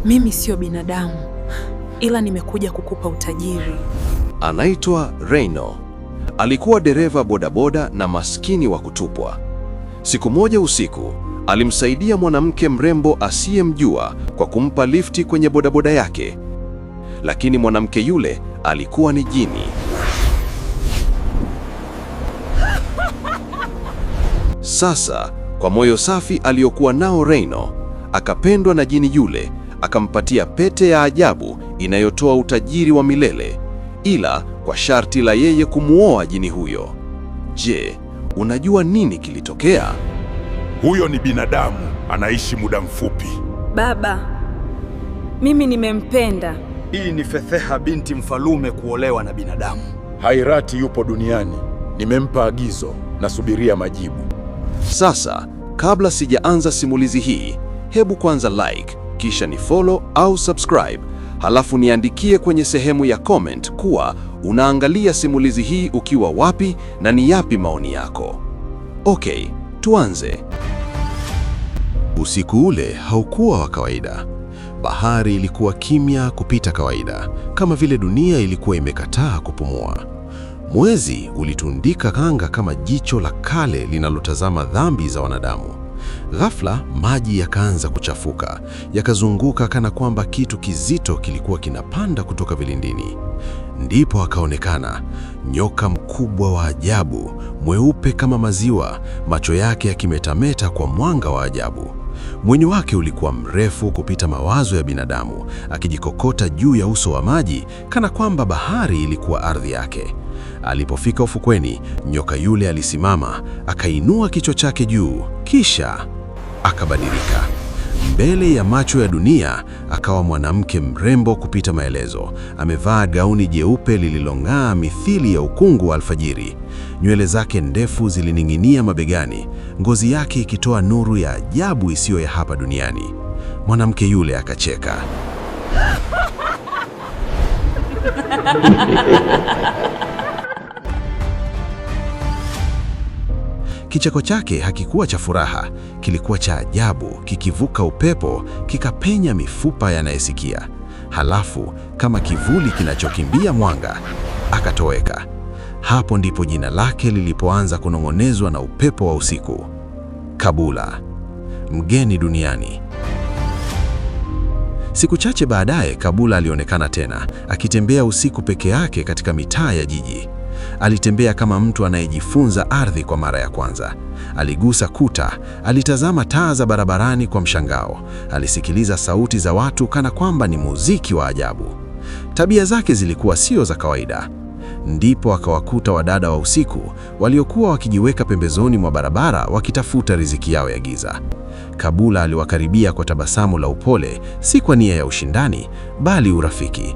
Mimi sio binadamu, ila nimekuja kukupa utajiri. Anaitwa Reino. Alikuwa dereva bodaboda na maskini wa kutupwa. Siku moja usiku, alimsaidia mwanamke mrembo asiyemjua kwa kumpa lifti kwenye bodaboda yake. Lakini mwanamke yule alikuwa ni jini. Sasa, kwa moyo safi aliokuwa nao Reino, akapendwa na jini yule, akampatia pete ya ajabu inayotoa utajiri wa milele, ila kwa sharti la yeye kumuoa jini huyo. Je, unajua nini kilitokea? Huyo ni binadamu, anaishi muda mfupi. Baba, mimi nimempenda. Hii ni fedheha binti mfalume kuolewa na binadamu. Hairati yupo duniani. Nimempa agizo, nasubiria majibu. Sasa, kabla sijaanza simulizi hii, hebu kwanza like, kisha ni follow au subscribe, halafu niandikie kwenye sehemu ya comment kuwa unaangalia simulizi hii ukiwa wapi na ni yapi maoni yako. Okay, tuanze. Usiku ule haukuwa wa kawaida. Bahari ilikuwa kimya kupita kawaida, kama vile dunia ilikuwa imekataa kupumua. Mwezi ulitundika anga kama jicho la kale linalotazama dhambi za wanadamu. Ghafla maji yakaanza kuchafuka, yakazunguka kana kwamba kitu kizito kilikuwa kinapanda kutoka vilindini. Ndipo akaonekana nyoka mkubwa wa ajabu, mweupe kama maziwa, macho yake yakimetameta kwa mwanga wa ajabu. Mwili wake ulikuwa mrefu kupita mawazo ya binadamu, akijikokota juu ya uso wa maji kana kwamba bahari ilikuwa ardhi yake. Alipofika ufukweni, nyoka yule alisimama, akainua kichwa chake juu, kisha akabadilika. Mbele ya macho ya dunia akawa mwanamke mrembo kupita maelezo. Amevaa gauni jeupe lililong'aa mithili ya ukungu wa alfajiri. Nywele zake ndefu zilining'inia mabegani, ngozi yake ikitoa nuru ya ajabu isiyo ya hapa duniani. Mwanamke yule akacheka. Kicheko chake hakikuwa cha furaha, kilikuwa cha ajabu, kikivuka upepo, kikapenya mifupa yanayesikia. Halafu, kama kivuli kinachokimbia mwanga, akatoweka. Hapo ndipo jina lake lilipoanza kunong'onezwa na upepo wa usiku. Kabula, mgeni duniani. Siku chache baadaye, Kabula alionekana tena, akitembea usiku peke yake katika mitaa ya jiji. Alitembea kama mtu anayejifunza ardhi kwa mara ya kwanza. Aligusa kuta, alitazama taa za barabarani kwa mshangao, alisikiliza sauti za watu kana kwamba ni muziki wa ajabu. Tabia zake zilikuwa sio za kawaida. Ndipo akawakuta wadada wa usiku waliokuwa wakijiweka pembezoni mwa barabara wakitafuta riziki yao ya giza. Kabula aliwakaribia kwa tabasamu la upole, si kwa nia ya ushindani, bali urafiki.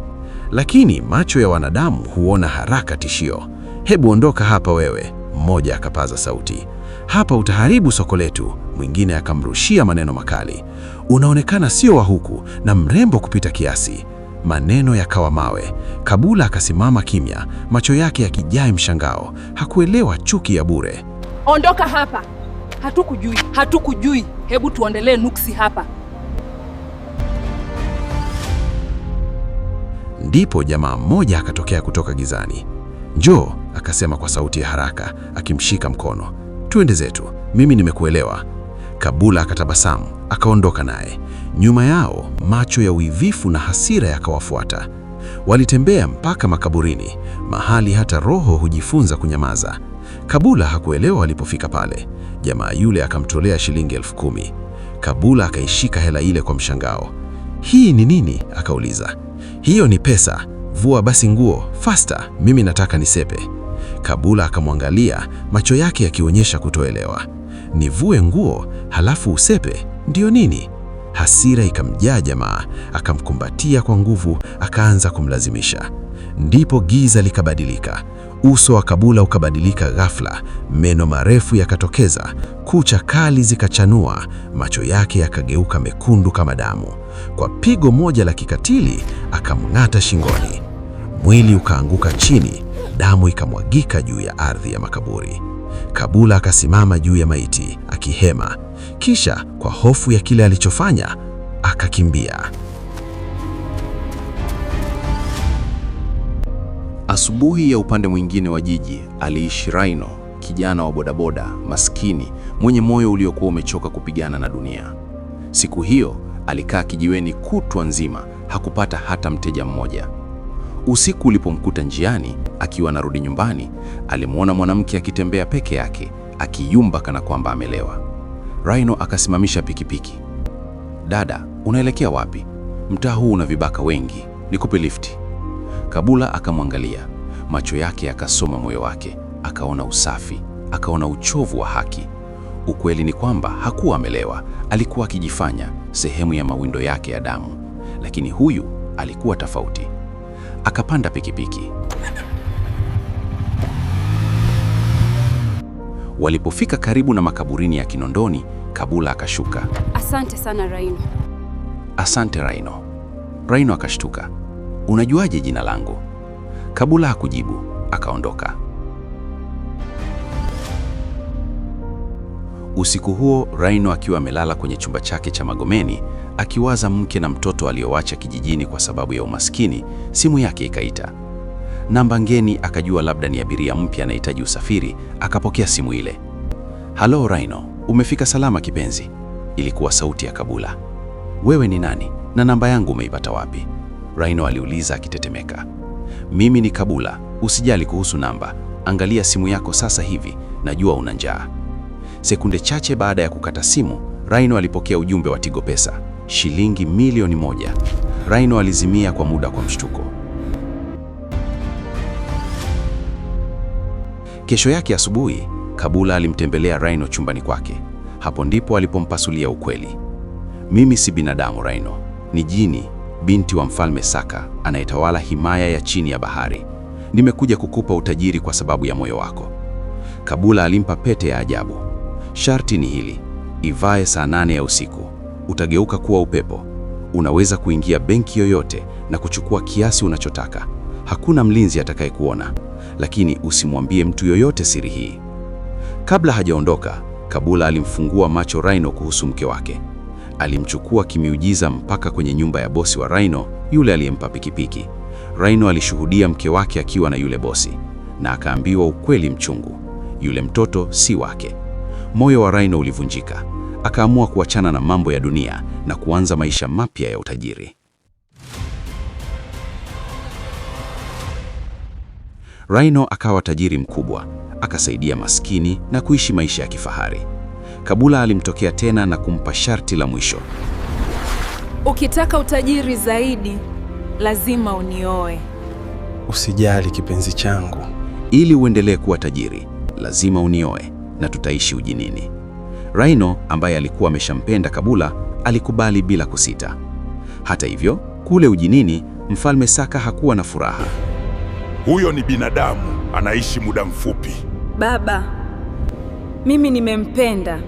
Lakini macho ya wanadamu huona haraka tishio. Hebu ondoka hapa wewe, mmoja akapaza sauti. Hapa utaharibu soko letu, mwingine akamrushia maneno makali. Unaonekana sio wa huku na mrembo kupita kiasi. Maneno yakawa mawe. Kabula akasimama kimya, macho yake yakijaa mshangao. Hakuelewa chuki ya bure. Ondoka hapa. Hatukujui. Hebu tuendelee nuksi hapa. Ndipo jamaa mmoja akatokea kutoka gizani. Njoo, akasema kwa sauti ya haraka, akimshika mkono. Tuende zetu, mimi nimekuelewa. Kabula akatabasamu, akaondoka naye. Nyuma yao, macho ya uivifu na hasira yakawafuata. Walitembea mpaka makaburini, mahali hata roho hujifunza kunyamaza. Kabula hakuelewa walipofika pale. Jamaa yule akamtolea shilingi 10,000. Kabula akaishika hela ile kwa mshangao. Hii ni nini? Akauliza. Hiyo ni pesa. Vua basi nguo, faster, mimi nataka nisepe. Kabula akamwangalia, macho yake yakionyesha kutoelewa. Nivue nguo, halafu usepe? Ndiyo nini? Hasira ikamjaa jamaa, akamkumbatia kwa nguvu, akaanza kumlazimisha. Ndipo giza likabadilika. Uso wa Kabula ukabadilika ghafla, meno marefu yakatokeza, kucha kali zikachanua, macho yake yakageuka mekundu kama damu. Kwa pigo moja la kikatili, akamng'ata shingoni. Mwili ukaanguka chini, damu ikamwagika juu ya ardhi ya makaburi. Kabula akasimama juu ya maiti, akihema. Kisha, kwa hofu ya kile alichofanya, akakimbia. Asubuhi ya upande mwingine wa jiji aliishi Rhino, kijana wa bodaboda, maskini, mwenye moyo uliokuwa umechoka kupigana na dunia. Siku hiyo alikaa kijiweni kutwa nzima, hakupata hata mteja mmoja. Usiku ulipomkuta njiani akiwa anarudi nyumbani, alimwona mwanamke akitembea peke yake, akiyumba kana kwamba amelewa. Rhino akasimamisha pikipiki. "Dada, unaelekea wapi? Mtaa huu una vibaka wengi, nikupe lifti." Kabula akamwangalia, macho yake yakasoma moyo wake, akaona usafi, akaona uchovu wa haki. Ukweli ni kwamba hakuwa amelewa, alikuwa akijifanya sehemu ya mawindo yake ya damu, lakini huyu alikuwa tofauti. Akapanda pikipiki. Walipofika karibu na makaburini ya Kinondoni, Kabula akashuka. Asante sana Rhino. Asante Rhino. Rhino akashtuka. Unajuaje jina langu? Kabula hakujibu, akaondoka. Usiku huo Rhino akiwa amelala kwenye chumba chake cha Magomeni, akiwaza mke na mtoto aliowacha kijijini kwa sababu ya umaskini, simu yake ikaita. Namba ngeni, akajua labda ni abiria mpya anahitaji usafiri, akapokea simu ile. "Halo Rhino, umefika salama kipenzi?" Ilikuwa sauti ya Kabula. "Wewe ni nani na namba yangu umeipata wapi?" Rhino aliuliza akitetemeka. "Mimi ni Kabula, usijali kuhusu namba, angalia simu yako sasa hivi, najua una njaa." Sekunde chache baada ya kukata simu, Rhino alipokea ujumbe wa Tigo Pesa, shilingi milioni 1. Rhino alizimia kwa muda kwa mshtuko. Kesho yake asubuhi, Kabula alimtembelea Rhino chumbani kwake. Hapo ndipo alipompasulia ukweli. "Mimi si binadamu Rhino, ni jini, binti wa Mfalme Saka anayetawala himaya ya chini ya bahari. Nimekuja kukupa utajiri kwa sababu ya moyo wako." Kabula alimpa pete ya ajabu. "Sharti ni hili, ivae saa 8 ya usiku. Utageuka kuwa upepo. Unaweza kuingia benki yoyote na kuchukua kiasi unachotaka. Hakuna mlinzi atakayekuona, lakini usimwambie mtu yoyote siri hii." Kabla hajaondoka, Kabula alimfungua macho Rhino kuhusu mke wake. Alimchukua kimiujiza mpaka kwenye nyumba ya bosi wa Rhino, yule aliyempa pikipiki. Rhino alishuhudia mke wake akiwa na yule bosi, na akaambiwa ukweli mchungu. Yule mtoto si wake. Moyo wa Rhino ulivunjika. Akaamua kuachana na mambo ya dunia na kuanza maisha mapya ya utajiri. Rhino akawa tajiri mkubwa, akasaidia maskini na kuishi maisha ya kifahari. Kabula alimtokea tena na kumpa sharti la mwisho. Ukitaka utajiri zaidi, lazima unioe. Usijali kipenzi changu. Ili uendelee kuwa tajiri, lazima unioe na tutaishi ujinini. Rhino ambaye alikuwa ameshampenda Kabula alikubali bila kusita. Hata hivyo, kule ujinini, Mfalme Saka hakuwa na furaha. Huyo ni binadamu, anaishi muda mfupi. Baba, mimi nimempenda.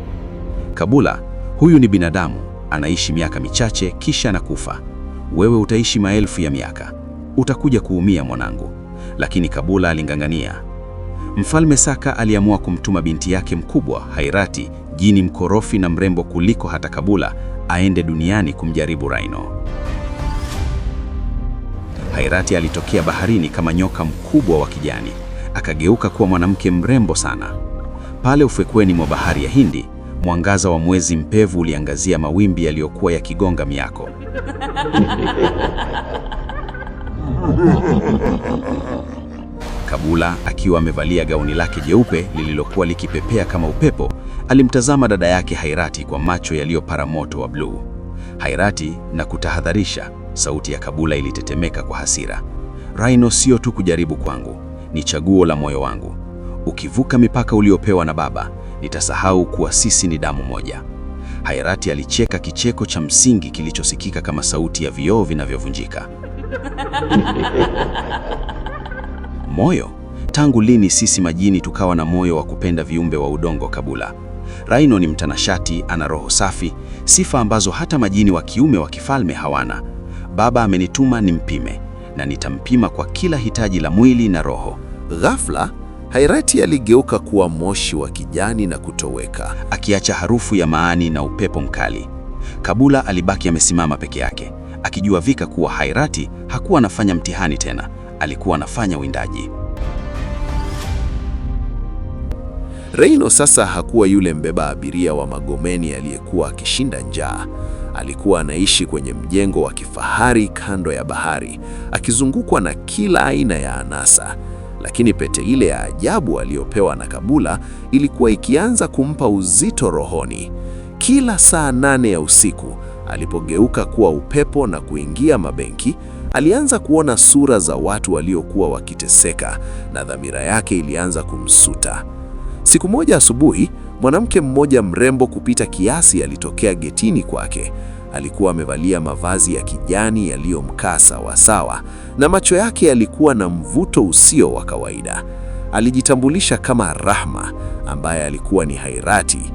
Kabula, huyu ni binadamu, anaishi miaka michache kisha anakufa. Wewe utaishi maelfu ya miaka. Utakuja kuumia mwanangu. Lakini Kabula aling'ang'ania. Mfalme Saka aliamua kumtuma binti yake mkubwa, Hairati, jini mkorofi na mrembo kuliko hata Kabula, aende duniani kumjaribu Rhino. Hairati alitokea baharini kama nyoka mkubwa wa kijani, akageuka kuwa mwanamke mrembo sana. Pale ufukweni mwa bahari ya Hindi, mwangaza wa mwezi mpevu uliangazia mawimbi yaliyokuwa yakigonga miako. Kabula akiwa amevalia gauni lake jeupe lililokuwa likipepea kama upepo, alimtazama dada yake Hairati kwa macho yaliyopara moto wa bluu. Hairati, na kutahadharisha, sauti ya Kabula ilitetemeka kwa hasira. "Rhino sio tu kujaribu kwangu, ni chaguo la moyo wangu. Ukivuka mipaka uliopewa na baba, nitasahau kuwa sisi ni damu moja." Hairati alicheka kicheko cha msingi kilichosikika kama sauti ya vioo vinavyovunjika. Moyo? Tangu lini sisi majini tukawa na moyo wa kupenda viumbe wa udongo, Kabula? Rhino ni mtanashati, ana roho safi, sifa ambazo hata majini wa kiume wa kifalme hawana. Baba amenituma nimpime, na nitampima kwa kila hitaji la mwili na roho. Ghafla, Hairati aligeuka kuwa moshi wa kijani na kutoweka, akiacha harufu ya maani na upepo mkali. Kabula alibaki amesimama peke yake, akijua vika kuwa Hairati hakuwa anafanya mtihani tena, alikuwa anafanya uwindaji. Reino sasa hakuwa yule mbeba abiria wa Magomeni aliyekuwa akishinda njaa. Alikuwa anaishi kwenye mjengo wa kifahari kando ya bahari, akizungukwa na kila aina ya anasa. Lakini pete ile ya ajabu aliyopewa na Kabula ilikuwa ikianza kumpa uzito rohoni. Kila saa 8 ya usiku, alipogeuka kuwa upepo na kuingia mabenki, alianza kuona sura za watu waliokuwa wakiteseka, na dhamira yake ilianza kumsuta. Siku moja asubuhi, mwanamke mmoja mrembo kupita kiasi alitokea getini kwake. Alikuwa amevalia mavazi ya kijani yaliyomkaa sawasawa, na macho yake yalikuwa na mvuto usio wa kawaida. Alijitambulisha kama Rahma, ambaye alikuwa ni Hairati.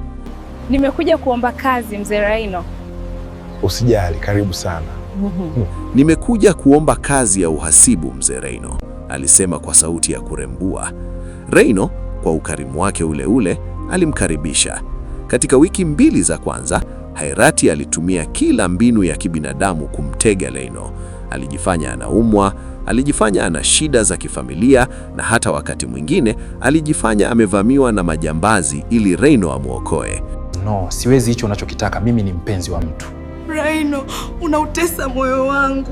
Nimekuja kuomba kazi, mzee Reino. Usijali, karibu sana. Nimekuja kuomba kazi ya uhasibu, mzee Reino, alisema kwa sauti ya kurembua. Reino, kwa ukarimu wake ule ule, alimkaribisha. Katika wiki 2 za kwanza, Hairati alitumia kila mbinu ya kibinadamu kumtega Reino. Alijifanya anaumwa, alijifanya ana shida za kifamilia, na hata wakati mwingine alijifanya amevamiwa na majambazi ili Reino amwokoe. No, siwezi hicho unachokitaka. Mimi ni mpenzi wa mtu. Reino, unautesa moyo wangu.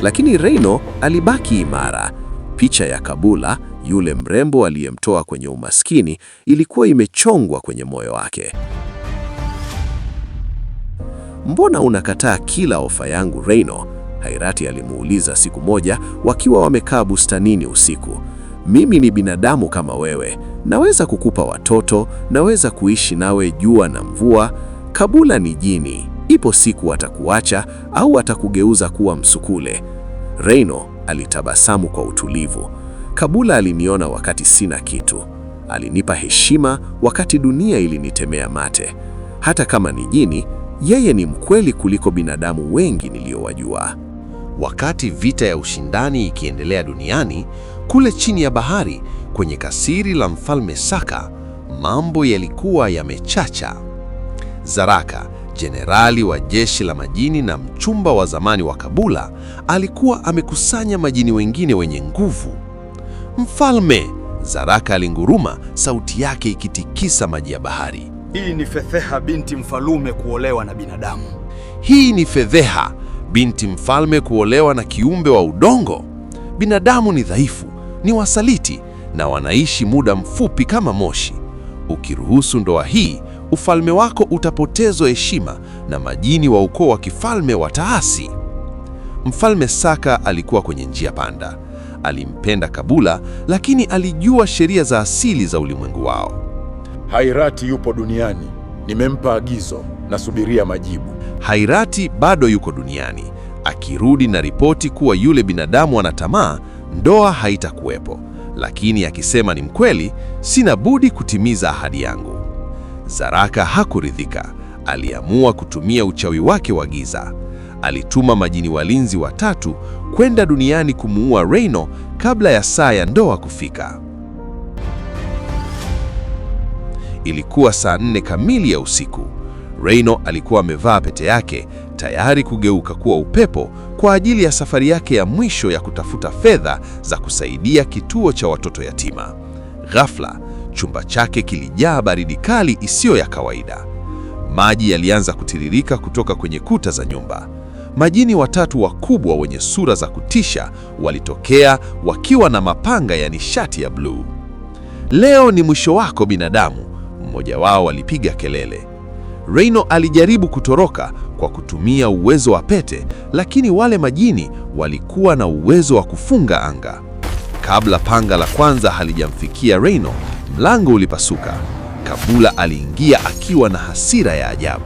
Lakini Reino alibaki imara. Picha ya Kabula, yule mrembo aliyemtoa kwenye umaskini, ilikuwa imechongwa kwenye moyo wake. Mbona unakataa kila ofa yangu, Reino? Hairati alimuuliza siku moja wakiwa wamekaa bustanini usiku. Mimi ni binadamu kama wewe. Naweza kukupa watoto, naweza kuishi nawe jua na mvua. Kabula ni jini. Ipo siku atakuacha au atakugeuza kuwa msukule. Reino alitabasamu kwa utulivu. Kabula aliniona wakati sina kitu. Alinipa heshima wakati dunia ilinitemea mate. Hata kama ni jini, yeye ni mkweli kuliko binadamu wengi niliowajua. Wakati vita ya ushindani ikiendelea duniani, kule chini ya bahari, kwenye kasiri la Mfalme Saka, mambo yalikuwa yamechacha. Zaraka, jenerali wa jeshi la majini na mchumba wa zamani wa Kabula, alikuwa amekusanya majini wengine wenye nguvu. Mfalme! Zaraka alinguruma, sauti yake ikitikisa maji ya bahari. Hii ni fedheha binti mfalume kuolewa na binadamu. Hii ni fedheha binti mfalme kuolewa na kiumbe wa udongo. Binadamu ni dhaifu, ni wasaliti, na wanaishi muda mfupi kama moshi. Ukiruhusu ndoa hii, ufalme wako utapotezwa heshima na majini wa ukoo wa kifalme wataasi. Mfalme Saka alikuwa kwenye njia panda. Alimpenda Kabula, lakini alijua sheria za asili za ulimwengu wao. Hairati yupo duniani, nimempa agizo, nasubiria majibu. Hairati bado yuko duniani. Akirudi na ripoti kuwa yule binadamu ana tamaa, ndoa haitakuwepo. Lakini akisema ni mkweli, sina budi kutimiza ahadi yangu. Zaraka hakuridhika. Aliamua kutumia uchawi wake wa giza. Alituma majini walinzi 3 kwenda duniani kumuua Reino kabla ya saa ya ndoa kufika. Ilikuwa saa 4 kamili ya usiku. Reino alikuwa amevaa pete yake, tayari kugeuka kuwa upepo kwa ajili ya safari yake ya mwisho ya kutafuta fedha za kusaidia kituo cha watoto yatima. Ghafla, chumba chake kilijaa baridi kali isiyo ya kawaida. Maji yalianza kutiririka kutoka kwenye kuta za nyumba. Majini 3 wakubwa wenye sura za kutisha walitokea wakiwa na mapanga ya nishati ya bluu. Leo ni mwisho wako binadamu, mmoja wao alipiga kelele. Reino alijaribu kutoroka kwa kutumia uwezo wa pete, lakini wale majini walikuwa na uwezo wa kufunga anga. Kabla panga la kwanza halijamfikia Reino, mlango ulipasuka. Kabula aliingia akiwa na hasira ya ajabu.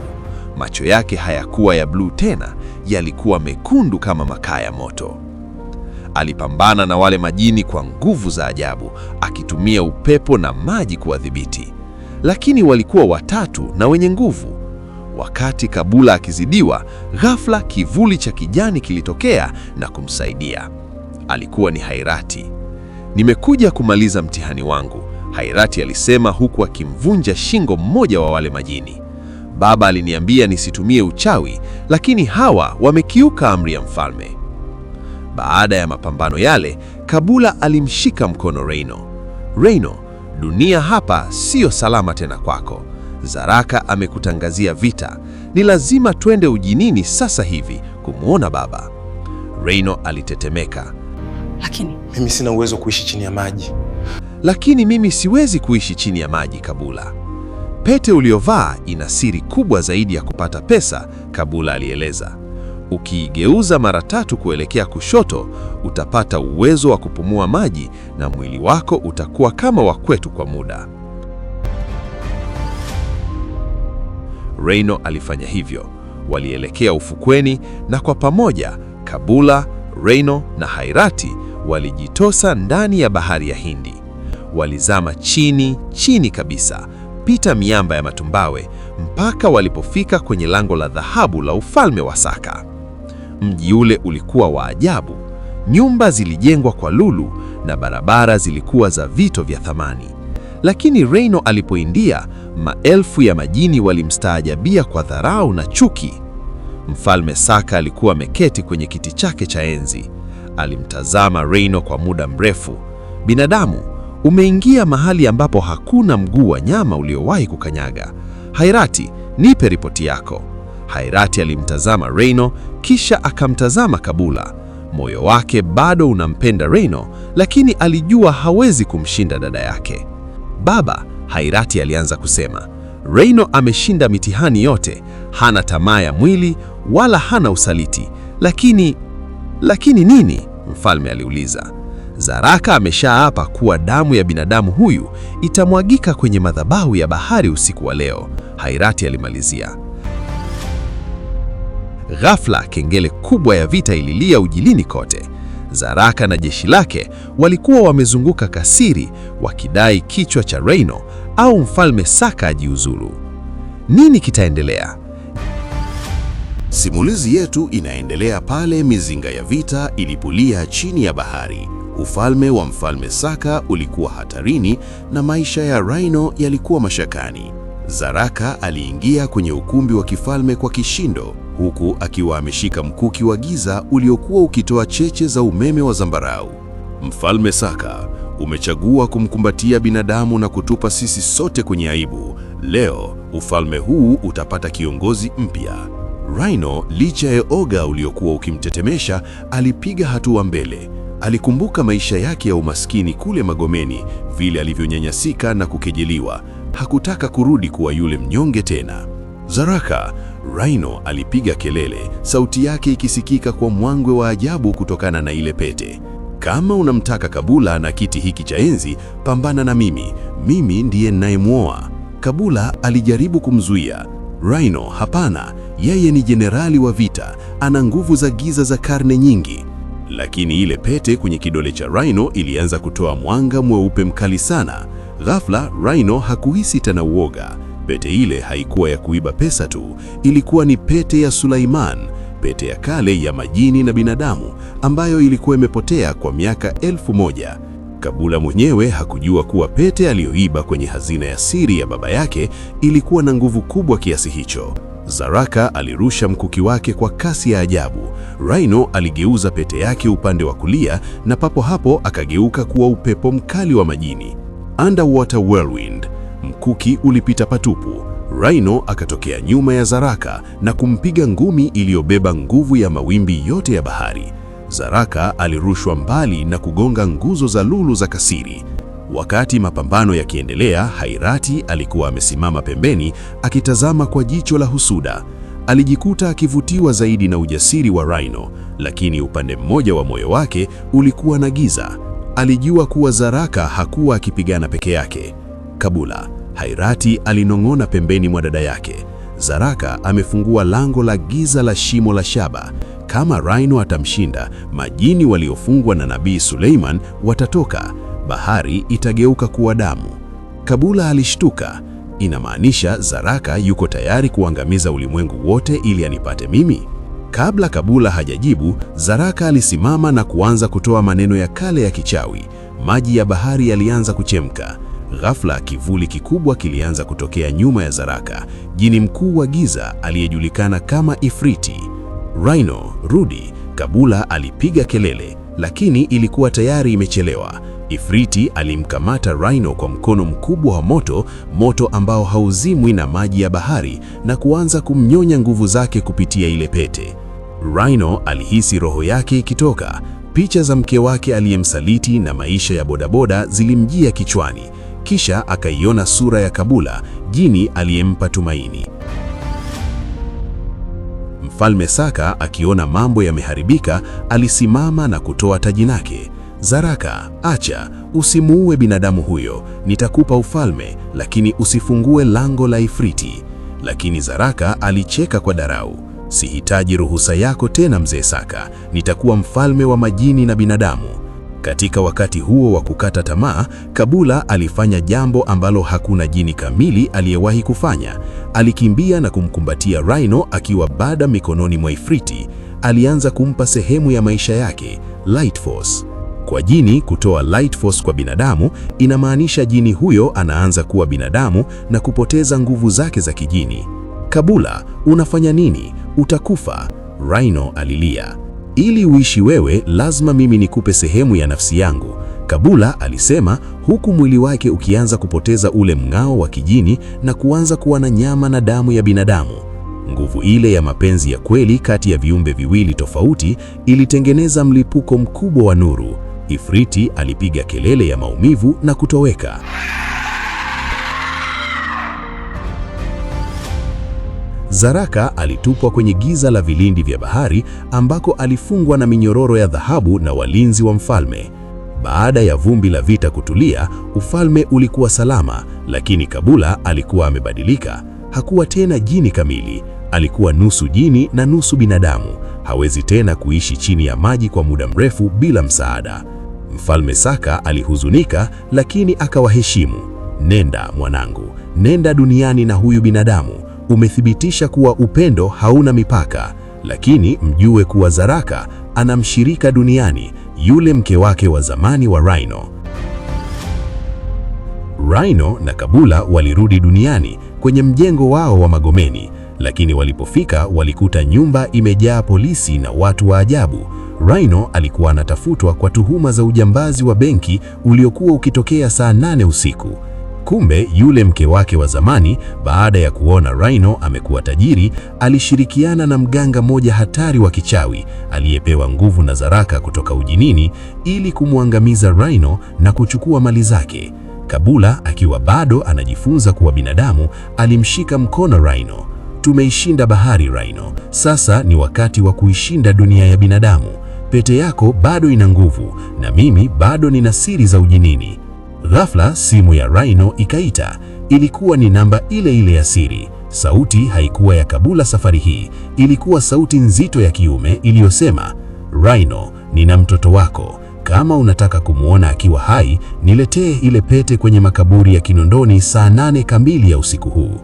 Macho yake hayakuwa ya bluu tena, yalikuwa mekundu kama makaa ya moto. Alipambana na wale majini kwa nguvu za ajabu, akitumia upepo na maji kuwadhibiti. Lakini walikuwa 3 na wenye nguvu. Wakati Kabula akizidiwa, ghafla kivuli cha kijani kilitokea na kumsaidia. Alikuwa ni Hairati. Nimekuja kumaliza mtihani wangu, Hairati alisema huku akimvunja shingo mmoja wa wale majini. Baba aliniambia nisitumie uchawi, lakini hawa wamekiuka amri ya mfalme. Baada ya mapambano yale, Kabula alimshika mkono Reino. Reino, dunia hapa siyo salama tena kwako. Zaraka amekutangazia vita. Ni lazima twende ujinini sasa hivi kumwona baba. Reino alitetemeka. Lakini Mimi sina uwezo kuishi chini ya maji. Lakini mimi siwezi kuishi chini ya maji, Kabula. Pete uliovaa ina siri kubwa zaidi ya kupata pesa, Kabula alieleza. Ukiigeuza mara 3 kuelekea kushoto, utapata uwezo wa kupumua maji na mwili wako utakuwa kama wa kwetu kwa muda. Reino alifanya hivyo. Walielekea ufukweni na kwa pamoja, Kabula, Reino na Hairati walijitosa ndani ya bahari ya Hindi. Walizama chini kabisa, pita miamba ya matumbawe mpaka walipofika kwenye lango la dhahabu la ufalme wa Saka. Mji ule ulikuwa wa ajabu. Nyumba zilijengwa kwa lulu na barabara zilikuwa za vito vya thamani. Lakini Reino alipoingia, maelfu ya majini walimstaajabia kwa dharau na chuki. Mfalme Saka alikuwa ameketi kwenye kiti chake cha enzi. Alimtazama Reino kwa muda mrefu. Binadamu, umeingia mahali ambapo hakuna mguu wa nyama uliowahi kukanyaga. Hairati, nipe ripoti yako. Hairati alimtazama Reino, kisha akamtazama Kabula. Moyo wake bado unampenda Reino, lakini alijua hawezi kumshinda dada yake. Baba, Hairati alianza kusema, Reino ameshinda mitihani yote, hana tamaa ya mwili wala hana usaliti. Lakini nini? Mfalme aliuliza. Zaraka ameshaapa kuwa damu ya binadamu huyu itamwagika kwenye madhabahu ya bahari usiku wa leo, Hairati alimalizia. Ghafla kengele kubwa ya vita ililia ujilini kote. Zaraka na jeshi lake walikuwa wamezunguka kasiri wakidai kichwa cha Reino au mfalme Saka ajiuzulu. Nini kitaendelea? Simulizi yetu inaendelea pale mizinga ya vita ilipulia chini ya bahari. Ufalme wa mfalme Saka ulikuwa hatarini na maisha ya Reino yalikuwa mashakani. Zaraka aliingia kwenye ukumbi wa kifalme kwa kishindo, huku akiwa ameshika mkuki wa giza uliokuwa ukitoa cheche za umeme wa zambarau. Mfalme Saka, umechagua kumkumbatia binadamu na kutupa sisi sote kwenye aibu. Leo ufalme huu utapata kiongozi mpya. Reino, licha ya oga uliokuwa ukimtetemesha, alipiga hatua mbele. Alikumbuka maisha yake ya umaskini kule Magomeni, vile alivyonyanyasika na kukejeliwa. Hakutaka kurudi kuwa yule mnyonge tena. Zaraka, Reino alipiga kelele, sauti yake ikisikika kwa mwangwe wa ajabu kutokana na ile pete. Kama unamtaka Kabula na kiti hiki cha enzi, pambana na mimi ndiye ninayemwoa. Kabula alijaribu kumzuia. Reino, hapana, yeye ni jenerali wa vita, ana nguvu za giza za karne nyingi. Lakini ile pete kwenye kidole cha Reino ilianza kutoa mwanga mweupe mkali sana. Ghafla Reino hakuhisi tena uoga. Pete ile haikuwa ya kuiba pesa tu, ilikuwa ni pete ya Sulaiman, pete ya kale ya majini na binadamu ambayo ilikuwa imepotea kwa miaka 1000. Kabula mwenyewe hakujua kuwa pete aliyoiba kwenye hazina ya siri ya baba yake ilikuwa na nguvu kubwa kiasi hicho. Zaraka alirusha mkuki wake kwa kasi ya ajabu. Reino aligeuza pete yake upande wa kulia na papo hapo akageuka kuwa upepo mkali wa majini. Underwater whirlwind. Mkuki ulipita patupu. Reino akatokea nyuma ya Zaraka na kumpiga ngumi iliyobeba nguvu ya mawimbi yote ya bahari. Zaraka alirushwa mbali na kugonga nguzo za lulu za kasiri. Wakati mapambano yakiendelea, Hairati alikuwa amesimama pembeni akitazama kwa jicho la husuda. Alijikuta akivutiwa zaidi na ujasiri wa Reino, lakini upande mmoja wa moyo wake ulikuwa na giza. Alijua kuwa Zaraka hakuwa akipigana peke yake. Kabula, Hairati alinong'ona pembeni mwa dada yake. Zaraka amefungua lango la giza la shimo la shaba. Kama Reino atamshinda, majini waliofungwa na Nabii Suleiman watatoka. Bahari itageuka kuwa damu. Kabula alishtuka. Inamaanisha Zaraka yuko tayari kuangamiza ulimwengu wote ili anipate mimi? Kabla Kabula hajajibu, Zaraka alisimama na kuanza kutoa maneno ya kale ya kichawi. Maji ya bahari yalianza kuchemka. Ghafla kivuli kikubwa kilianza kutokea nyuma ya Zaraka, jini mkuu wa giza aliyejulikana kama Ifriti. Reino, rudi, Kabula alipiga kelele, lakini ilikuwa tayari imechelewa. Ifriti alimkamata Rhino kwa mkono mkubwa wa moto ambao hauzimwi na maji ya bahari, na kuanza kumnyonya nguvu zake kupitia ile pete. Rhino alihisi roho yake ikitoka. Picha za mke wake aliyemsaliti na maisha ya bodaboda zilimjia kichwani. Kisha akaiona sura ya Kabula, jini aliyempa tumaini. Mfalme Saka akiona mambo yameharibika, alisimama na kutoa taji lake. Zaraka, acha, usimuue binadamu huyo. Nitakupa ufalme, lakini usifungue lango la Ifriti. Lakini Zaraka alicheka kwa dharau. Sihitaji ruhusa yako tena mzee Saka, nitakuwa mfalme wa majini na binadamu. Katika wakati huo wa kukata tamaa, Kabula alifanya jambo ambalo hakuna jini kamili aliyewahi kufanya. Alikimbia na kumkumbatia Rhino akiwa bado mikononi mwa Ifriti. Alianza kumpa sehemu ya maisha yake, Light Force. Kwa jini kutoa Light Force kwa binadamu, inamaanisha jini huyo anaanza kuwa binadamu na kupoteza nguvu zake za kijini. Kabula, unafanya nini? Utakufa, Rhino alilia. Ili uishi wewe, lazima mimi nikupe sehemu ya nafsi yangu, Kabula alisema, huku mwili wake ukianza kupoteza ule mng'ao wa kijini na kuanza kuwa na nyama na damu ya binadamu. Nguvu ile ya mapenzi ya kweli kati ya viumbe viwili tofauti ilitengeneza mlipuko mkubwa wa nuru. Ifriti alipiga kelele ya maumivu na kutoweka. Zaraka alitupwa kwenye giza la vilindi vya bahari ambako alifungwa na minyororo ya dhahabu na walinzi wa mfalme. Baada ya vumbi la vita kutulia, ufalme ulikuwa salama, lakini Kabula alikuwa amebadilika. Hakuwa tena jini kamili, alikuwa nusu jini na nusu binadamu. Hawezi tena kuishi chini ya maji kwa muda mrefu bila msaada. Mfalme Saka alihuzunika, lakini akawaheshimu. Nenda mwanangu, nenda duniani na huyu binadamu. Umethibitisha kuwa upendo hauna mipaka, lakini mjue kuwa Zaraka ana mshirika duniani, yule mke wake wa zamani wa Rhino. Rhino na Kabula walirudi duniani kwenye mjengo wao wa Magomeni, lakini walipofika walikuta nyumba imejaa polisi na watu wa ajabu. Rhino alikuwa anatafutwa kwa tuhuma za ujambazi wa benki uliokuwa ukitokea saa 8 usiku. Kumbe yule mke wake wa zamani, baada ya kuona Rhino amekuwa tajiri, alishirikiana na mganga mmoja hatari wa kichawi aliyepewa nguvu na Zaraka kutoka ujinini ili kumwangamiza Rhino na kuchukua mali zake. Kabula akiwa bado anajifunza kuwa binadamu, alimshika mkono Rhino. Tumeishinda bahari Rhino, sasa ni wakati wa kuishinda dunia ya binadamu. Pete yako bado ina nguvu na mimi bado nina siri za ujinini. Ghafla simu ya Rhino ikaita. Ilikuwa ni namba ile ile ya siri. Sauti haikuwa ya Kabula safari hii, ilikuwa sauti nzito ya kiume iliyosema, Rhino, nina mtoto wako. Kama unataka kumwona akiwa hai, niletee ile pete kwenye makaburi ya Kinondoni saa 8 kamili ya usiku huu.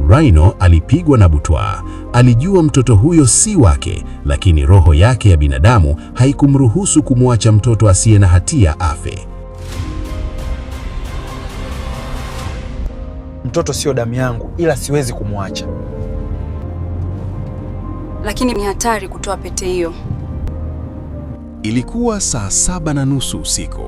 Rhino alipigwa na butwaa. Alijua mtoto huyo si wake, lakini roho yake ya binadamu haikumruhusu kumwacha mtoto asiye na hatia afe. Mtoto sio damu yangu, ila siwezi kumwacha. Lakini ni hatari kutoa pete hiyo. Ilikuwa saa 7:30 usiku.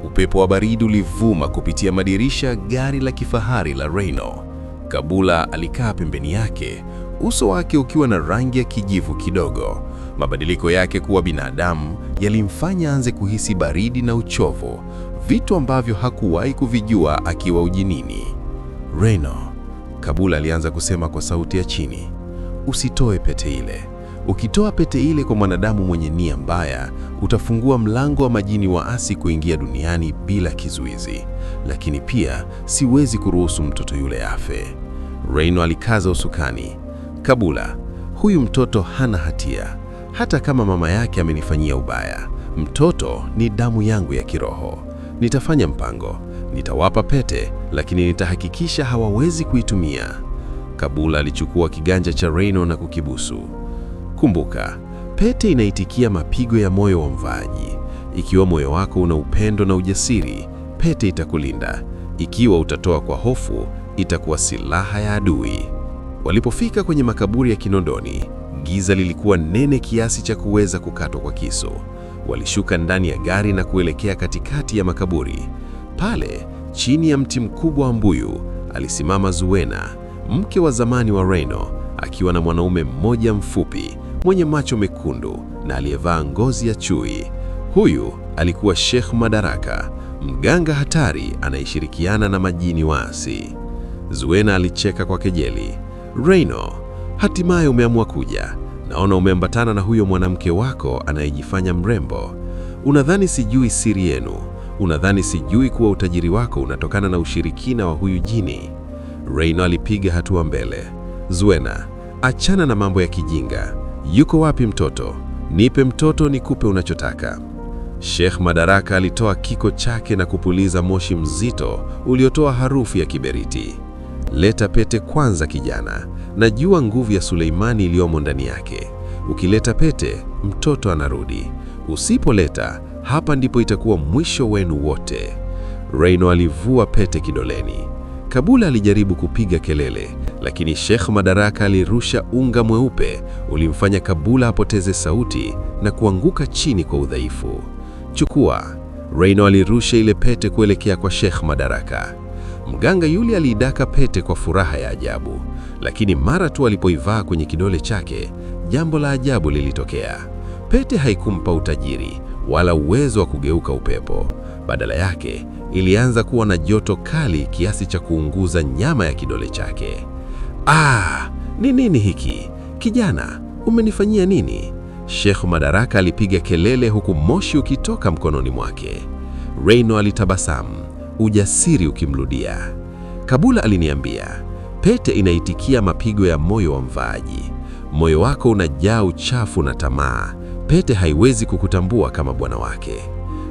Upepo wa baridi ulivuma kupitia madirisha gari la kifahari la Rhino. Kabula alikaa pembeni yake, uso wake ukiwa na rangi ya kijivu kidogo. Mabadiliko yake kuwa binadamu yalimfanya aanze kuhisi baridi na uchovu, vitu ambavyo hakuwahi kuvijua akiwa ujinini. Rhino, Kabula alianza kusema kwa sauti ya chini, usitoe pete ile. Ukitoa pete ile kwa mwanadamu mwenye nia mbaya, utafungua mlango wa majini waasi kuingia duniani bila kizuizi. Lakini pia siwezi kuruhusu mtoto yule afe. Rhino alikaza usukani. Kabula, huyu mtoto hana hatia. Hata kama mama yake amenifanyia ubaya, mtoto ni damu yangu ya kiroho. Nitafanya mpango. Nitawapa pete, lakini nitahakikisha hawawezi kuitumia. Kabula alichukua kiganja cha Rhino na kukibusu. Kumbuka, pete inaitikia mapigo ya moyo wa mvaaji. Ikiwa moyo wako una upendo na ujasiri, pete itakulinda. Ikiwa utatoa kwa hofu, itakuwa silaha ya adui. Walipofika kwenye makaburi ya Kinondoni, Giza lilikuwa nene kiasi cha kuweza kukatwa kwa kisu. Walishuka ndani ya gari na kuelekea katikati ya makaburi. Pale, chini ya mti mkubwa wa mbuyu, alisimama Zuena, mke wa zamani wa Reino, akiwa na mwanaume mmoja mfupi, mwenye macho mekundu na aliyevaa ngozi ya chui. Huyu alikuwa Sheikh Madaraka, mganga hatari anayeshirikiana na majini waasi. Zuena alicheka kwa kejeli. Reino, hatimaye umeamua kuja. Naona umeambatana na huyo mwanamke wako anayejifanya mrembo. Unadhani sijui siri yenu? Unadhani sijui kuwa utajiri wako unatokana na ushirikina wa huyu jini? Reino alipiga hatua mbele. Zuena, achana na mambo ya kijinga. Yuko wapi mtoto? Nipe mtoto nikupe unachotaka. Sheikh Madaraka alitoa kiko chake na kupuliza moshi mzito uliotoa harufu ya kiberiti. Leta pete kwanza kijana. Najua nguvu ya Suleimani iliyomo ndani yake. Ukileta pete, mtoto anarudi. Usipoleta, hapa ndipo itakuwa mwisho wenu wote. Reino alivua pete kidoleni. Kabula alijaribu kupiga kelele, lakini Sheikh Madaraka alirusha unga mweupe ulimfanya Kabula apoteze sauti na kuanguka chini kwa udhaifu. Chukua. Reino alirusha ile pete kuelekea kwa Sheikh Madaraka. Mganga yule aliidaka pete kwa furaha ya ajabu, lakini mara tu alipoivaa kwenye kidole chake, jambo la ajabu lilitokea. Pete haikumpa utajiri wala uwezo wa kugeuka upepo. Badala yake, ilianza kuwa na joto kali kiasi cha kuunguza nyama ya kidole chake. Ni nini hiki? Kijana, umenifanyia nini? Sheikh Madaraka alipiga kelele huku moshi ukitoka mkononi mwake. Reino alitabasamu, ujasiri ukimrudia. Kabula aliniambia, pete inaitikia mapigo ya moyo wa mvaaji. Moyo wako unajaa uchafu na tamaa. Pete haiwezi kukutambua kama bwana wake.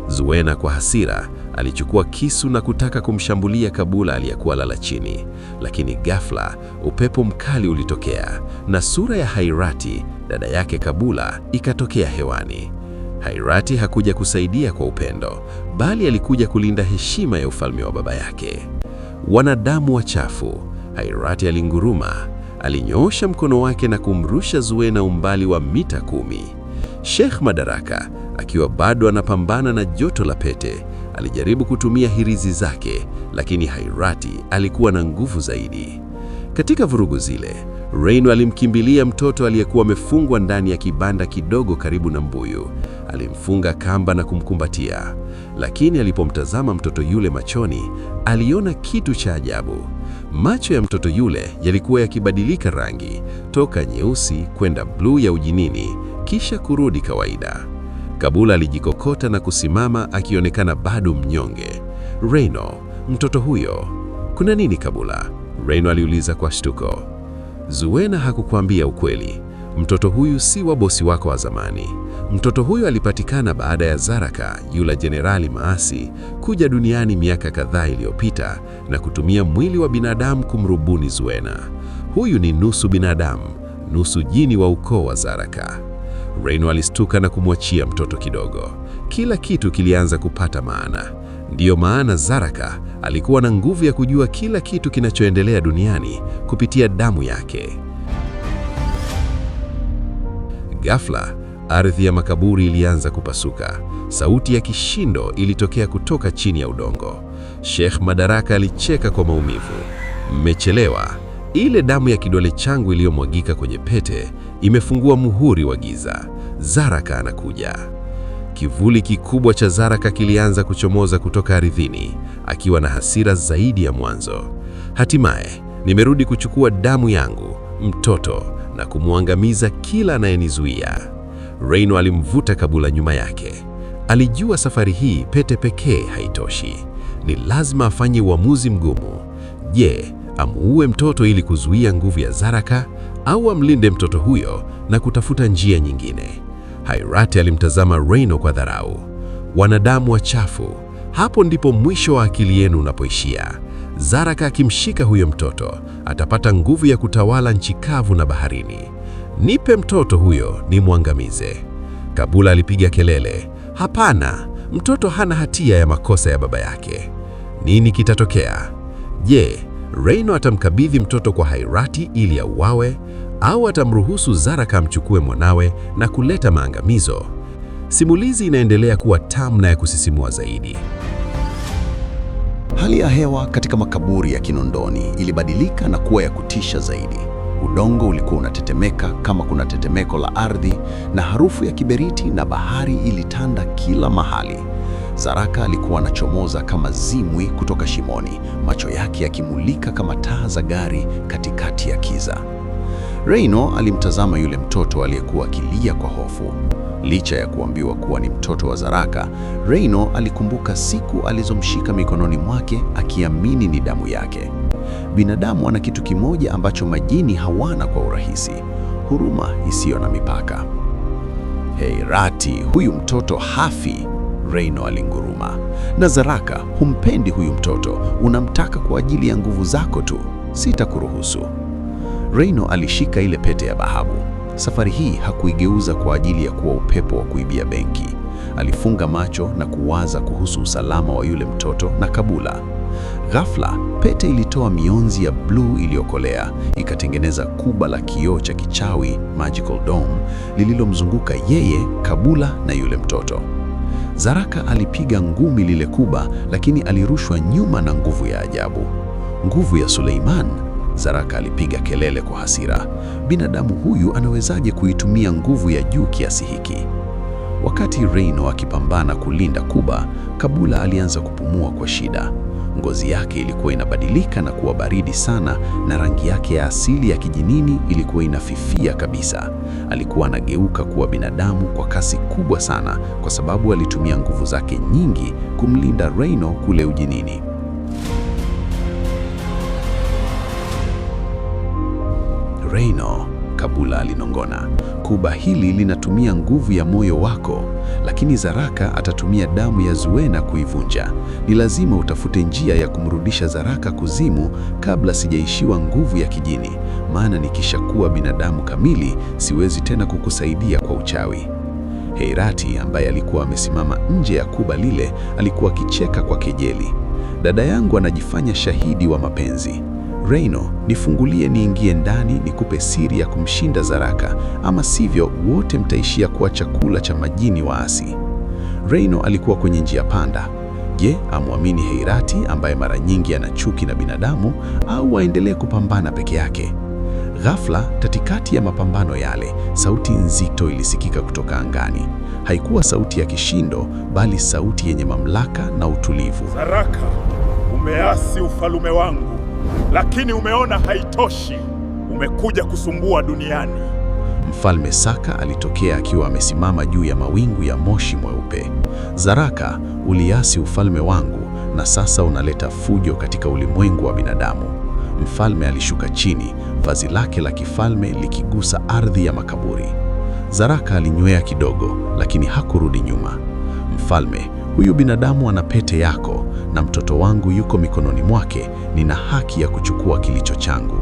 Zuena kwa hasira alichukua kisu na kutaka kumshambulia Kabula aliyekuwa lala chini, lakini ghafla upepo mkali ulitokea na sura ya Hairati, dada yake Kabula, ikatokea hewani. Hairati hakuja kusaidia kwa upendo, bali alikuja kulinda heshima ya ufalme wa baba yake. Wanadamu wachafu! Hairati alinguruma, alinyoosha mkono wake na kumrusha Zuena umbali wa mita 10. Sheikh Madaraka, akiwa bado anapambana na joto la pete, alijaribu kutumia hirizi zake, lakini Hairati alikuwa na nguvu zaidi. Katika vurugu zile, Reino alimkimbilia mtoto aliyekuwa amefungwa ndani ya kibanda kidogo karibu na mbuyu. Alimfunga kamba na kumkumbatia, lakini alipomtazama mtoto yule machoni, aliona kitu cha ajabu. Macho ya mtoto yule yalikuwa yakibadilika rangi, toka nyeusi kwenda bluu ya ujinini, kisha kurudi kawaida. Kabula alijikokota na kusimama akionekana bado mnyonge. Reino, mtoto huyo, kuna nini Kabula? Reino aliuliza kwa shtuko. Zuena hakukuambia ukweli. Mtoto huyu si wa bosi wako wa zamani. Mtoto huyu alipatikana baada ya Zaraka, yule jenerali maasi, kuja duniani miaka kadhaa iliyopita na kutumia mwili wa binadamu kumrubuni Zuena. Huyu ni nusu binadamu, nusu jini wa ukoo wa Zaraka. Reino alistuka na kumwachia mtoto kidogo. Kila kitu kilianza kupata maana. Ndiyo maana Zaraka alikuwa na nguvu ya kujua kila kitu kinachoendelea duniani kupitia damu yake. Ghafla, ardhi ya makaburi ilianza kupasuka. Sauti ya kishindo ilitokea kutoka chini ya udongo. Sheikh Madaraka alicheka kwa maumivu. Mmechelewa. Ile damu ya kidole changu iliyomwagika kwenye pete imefungua muhuri wa giza. Zaraka anakuja. Kivuli kikubwa cha Zaraka kilianza kuchomoza kutoka ardhini, akiwa na hasira zaidi ya mwanzo. Hatimaye, nimerudi kuchukua damu yangu, mtoto, na kumwangamiza kila anayenizuia. Reino alimvuta Kabula nyuma yake. Alijua safari hii pete pekee haitoshi. Ni lazima afanye uamuzi mgumu. Je, amuue mtoto ili kuzuia nguvu ya Zaraka, au amlinde mtoto huyo na kutafuta njia nyingine? Hairati alimtazama Reino kwa dharau. Wanadamu wachafu, hapo ndipo mwisho wa akili yenu unapoishia. Zaraka akimshika huyo mtoto, atapata nguvu ya kutawala nchi kavu na baharini. Nipe mtoto huyo nimwangamize. Kabula alipiga kelele. Hapana, mtoto hana hatia ya makosa ya baba yake. Nini kitatokea? Je, Reino atamkabidhi mtoto kwa Hairati ili auawe, au atamruhusu Zaraka amchukue mwanawe na kuleta maangamizo? Simulizi inaendelea kuwa tamu na ya kusisimua zaidi. Hali ya hewa katika makaburi ya Kinondoni ilibadilika na kuwa ya kutisha zaidi. Udongo ulikuwa unatetemeka kama kuna tetemeko la ardhi, na harufu ya kiberiti na bahari ilitanda kila mahali. Zaraka alikuwa anachomoza kama zimwi kutoka shimoni, macho yake yakimulika kama taa za gari katikati ya kiza. Reino alimtazama yule mtoto aliyekuwa akilia kwa hofu. Licha ya kuambiwa kuwa ni mtoto wa Zaraka, Reino alikumbuka siku alizomshika mikononi mwake akiamini ni damu yake. Binadamu ana kitu kimoja ambacho majini hawana kwa urahisi: huruma isiyo na mipaka. Heirati, huyu mtoto hafi, Reino alinguruma. Na Zaraka, humpendi huyu mtoto, unamtaka kwa ajili ya nguvu zako tu, sitakuruhusu. Reino alishika ile pete ya dhahabu. Safari hii hakuigeuza kwa ajili ya kuwa upepo wa kuibia benki. Alifunga macho na kuwaza kuhusu usalama wa yule mtoto na Kabula. Ghafla, pete ilitoa mionzi ya bluu iliyokolea, ikatengeneza kuba la kioo cha kichawi, magical dome, lililomzunguka yeye, Kabula na yule mtoto. Zaraka alipiga ngumi lile kuba, lakini alirushwa nyuma na nguvu ya ajabu. Nguvu ya Suleiman! Zaraka alipiga kelele kwa hasira. Binadamu huyu anawezaje kuitumia nguvu ya juu kiasi hiki? Wakati Reino akipambana kulinda kuba, Kabula alianza kupumua kwa shida. Ngozi yake ilikuwa inabadilika na kuwa baridi sana, na rangi yake ya asili ya kijinini ilikuwa inafifia kabisa. Alikuwa anageuka kuwa binadamu kwa kasi kubwa sana, kwa sababu alitumia nguvu zake nyingi kumlinda Reino kule ujinini. Reino, Kabula alinong'ona, kuba hili linatumia nguvu ya moyo wako, lakini Zaraka atatumia damu ya Zuena kuivunja. Ni lazima utafute njia ya kumrudisha Zaraka kuzimu kabla sijaishiwa nguvu ya kijini, maana nikishakuwa binadamu kamili siwezi tena kukusaidia kwa uchawi. Heirati, ambaye alikuwa amesimama nje ya kuba lile, alikuwa akicheka kwa kejeli. Dada yangu anajifanya shahidi wa mapenzi. Reino, nifungulie niingie ndani nikupe siri ya kumshinda Zaraka, ama sivyo wote mtaishia kuwa chakula cha majini waasi. Reino alikuwa kwenye njia panda. Je, amwamini Heirati ambaye mara nyingi ana chuki na binadamu, au aendelee kupambana peke yake? Ghafla, katikati ya mapambano yale, sauti nzito ilisikika kutoka angani. Haikuwa sauti ya kishindo, bali sauti yenye mamlaka na utulivu. Zaraka, umeasi ufalume wangu, lakini umeona haitoshi. Umekuja kusumbua duniani. Mfalme Saka alitokea akiwa amesimama juu ya mawingu ya moshi mweupe. Zaraka, uliasi ufalme wangu na sasa unaleta fujo katika ulimwengu wa binadamu. Mfalme alishuka chini, vazi lake la kifalme likigusa ardhi ya makaburi. Zaraka alinywea kidogo, lakini hakurudi nyuma. Mfalme, huyu binadamu ana pete yako na mtoto wangu yuko mikononi mwake. Nina haki ya kuchukua kilicho changu.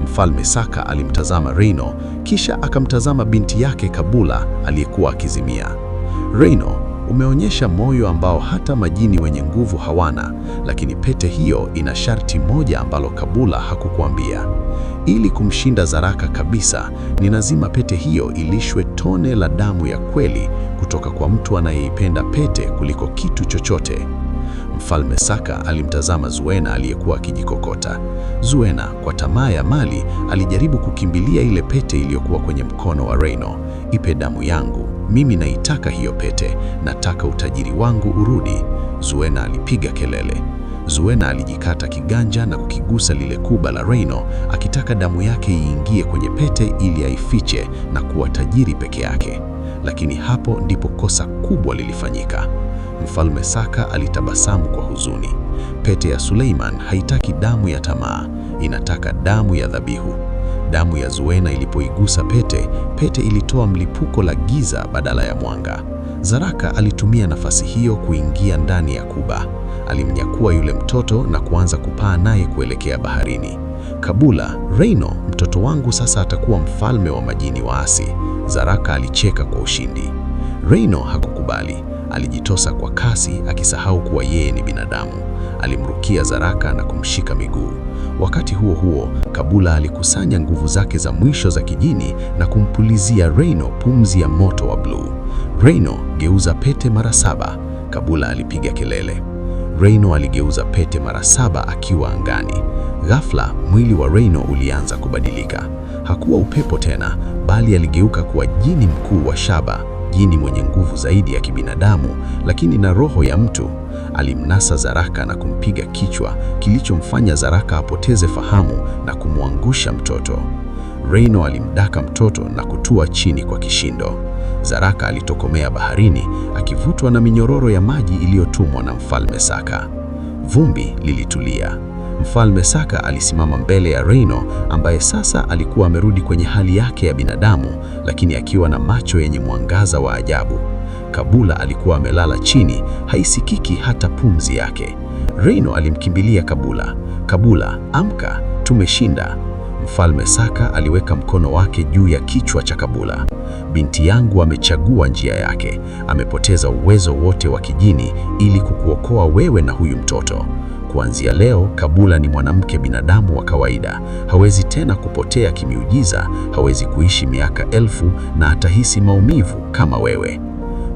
Mfalme Saka alimtazama Reino, kisha akamtazama binti yake Kabula aliyekuwa akizimia. Reino, umeonyesha moyo ambao hata majini wenye nguvu hawana, lakini pete hiyo ina sharti moja ambalo Kabula hakukuambia. Ili kumshinda Zaraka kabisa, ni lazima pete hiyo ilishwe tone la damu ya kweli kutoka kwa mtu anayeipenda pete kuliko kitu chochote. Mfalme Saka alimtazama Zuena aliyekuwa akijikokota. Zuena, kwa tamaa ya mali, alijaribu kukimbilia ile pete iliyokuwa kwenye mkono wa Reino. Ipe damu yangu, mimi naitaka hiyo pete, nataka utajiri wangu urudi. Zuena alipiga kelele. Zuena alijikata kiganja na kukigusa lile kuba la Reino, akitaka damu yake iingie kwenye pete ili aifiche na kuwa tajiri peke yake. Lakini hapo ndipo kosa kubwa lilifanyika. Mfalme Saka alitabasamu kwa huzuni. Pete ya Suleiman haitaki damu ya tamaa, inataka damu ya dhabihu. Damu ya Zuena ilipoigusa pete, pete ilitoa mlipuko la giza badala ya mwanga. Zaraka alitumia nafasi hiyo kuingia ndani ya kuba. Alimnyakua yule mtoto na kuanza kupaa naye kuelekea baharini. Kabula, Reino, mtoto wangu sasa atakuwa mfalme wa majini waasi. Zaraka alicheka kwa ushindi. Reino hakukubali. Alijitosa kwa kasi, akisahau kuwa yeye ni binadamu. Alimrukia Zaraka na kumshika miguu. Wakati huo huo, Kabula alikusanya nguvu zake za mwisho za kijini na kumpulizia Reino pumzi ya moto wa bluu. Reino, geuza pete mara 7, Kabula alipiga kelele. Reino aligeuza pete mara 7 akiwa angani. Ghafla, mwili wa Reino ulianza kubadilika. Hakuwa upepo tena, bali aligeuka kuwa jini mkuu wa shaba, jini mwenye nguvu zaidi ya kibinadamu, lakini na roho ya mtu. Alimnasa Zaraka na kumpiga kichwa, kilichomfanya Zaraka apoteze fahamu na kumwangusha mtoto. Reino alimdaka mtoto na kutua chini kwa kishindo. Zaraka alitokomea baharini, akivutwa na minyororo ya maji iliyotumwa na Mfalme Saka. Vumbi lilitulia. Mfalme Saka alisimama mbele ya Reino, ambaye sasa alikuwa amerudi kwenye hali yake ya binadamu, lakini akiwa na macho yenye mwangaza wa ajabu. Kabula alikuwa amelala chini, haisikiki hata pumzi yake. Reino alimkimbilia Kabula. Kabula, amka, tumeshinda. Mfalme Saka aliweka mkono wake juu ya kichwa cha Kabula. Binti yangu amechagua njia yake, amepoteza uwezo wote wa kijini ili kukuokoa wewe na huyu mtoto. Kuanzia leo, Kabula ni mwanamke binadamu wa kawaida. Hawezi tena kupotea kimiujiza, hawezi kuishi miaka 1000 na atahisi maumivu kama wewe.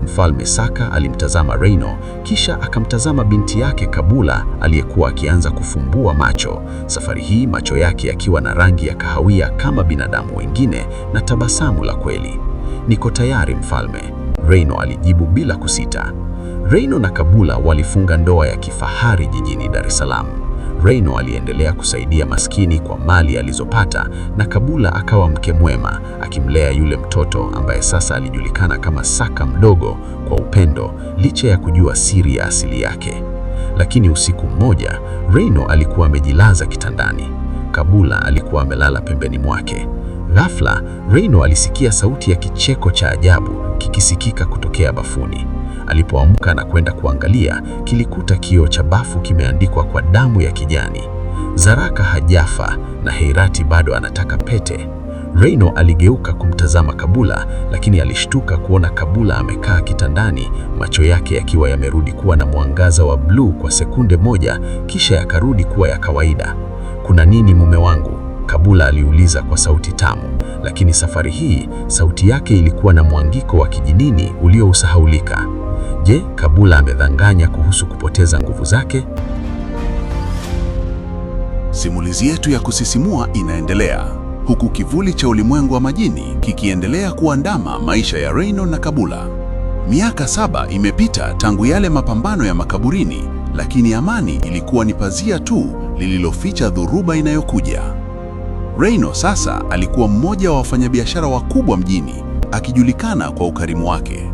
Mfalme Saka alimtazama Reino, kisha akamtazama binti yake Kabula aliyekuwa akianza kufumbua macho. Safari hii macho yake yakiwa na rangi ya kahawia kama binadamu wengine na tabasamu la kweli. Niko tayari mfalme, Reino alijibu bila kusita. Reino na Kabula walifunga ndoa ya kifahari jijini Dar es Salaam. Reino aliendelea kusaidia maskini kwa mali alizopata, na Kabula akawa mke mwema, akimlea yule mtoto ambaye sasa alijulikana kama Saka mdogo kwa upendo, licha ya kujua siri ya asili yake. Lakini usiku mmoja, Reino alikuwa amejilaza kitandani. Kabula alikuwa amelala pembeni mwake. Ghafla, Reino alisikia sauti ya kicheko cha ajabu kikisikika kutokea bafuni. Alipoamka na kwenda kuangalia, kilikuta kioo cha bafu kimeandikwa kwa damu ya kijani: Zaraka hajafa na Heirati bado anataka pete. Reino aligeuka kumtazama Kabula, lakini alishtuka kuona Kabula amekaa kitandani, macho yake yakiwa yamerudi kuwa na mwangaza wa bluu kwa sekunde moja, kisha yakarudi kuwa ya kawaida. Kuna nini mume wangu? Kabula aliuliza kwa sauti tamu, lakini safari hii sauti yake ilikuwa na mwangiko wa kijinini uliousahaulika. Je, Kabula amedanganya kuhusu kupoteza nguvu zake? Simulizi yetu ya kusisimua inaendelea, huku kivuli cha ulimwengu wa majini kikiendelea kuandama maisha ya Reino na Kabula. Miaka 7 imepita tangu yale mapambano ya makaburini, lakini amani ilikuwa ni pazia tu lililoficha dhoruba inayokuja. Reino sasa alikuwa mmoja wa wafanyabiashara wakubwa mjini, akijulikana kwa ukarimu wake.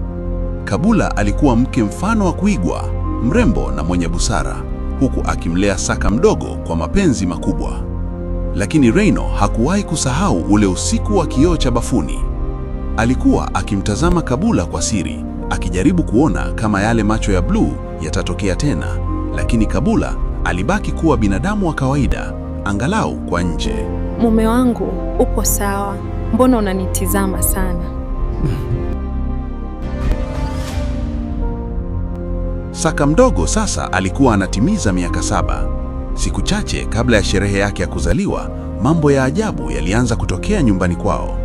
Kabula alikuwa mke mfano wa kuigwa, mrembo na mwenye busara, huku akimlea Saka mdogo kwa mapenzi makubwa. Lakini Reino hakuwahi kusahau ule usiku wa kioo cha bafuni. Alikuwa akimtazama Kabula kwa siri, akijaribu kuona kama yale macho ya bluu yatatokea tena, lakini Kabula alibaki kuwa binadamu wa kawaida, angalau kwa nje. Mume wangu, upo sawa? Mbona unanitizama sana? Saka mdogo sasa alikuwa anatimiza miaka 7. Siku chache kabla ya sherehe yake ya kuzaliwa, mambo ya ajabu yalianza kutokea nyumbani kwao.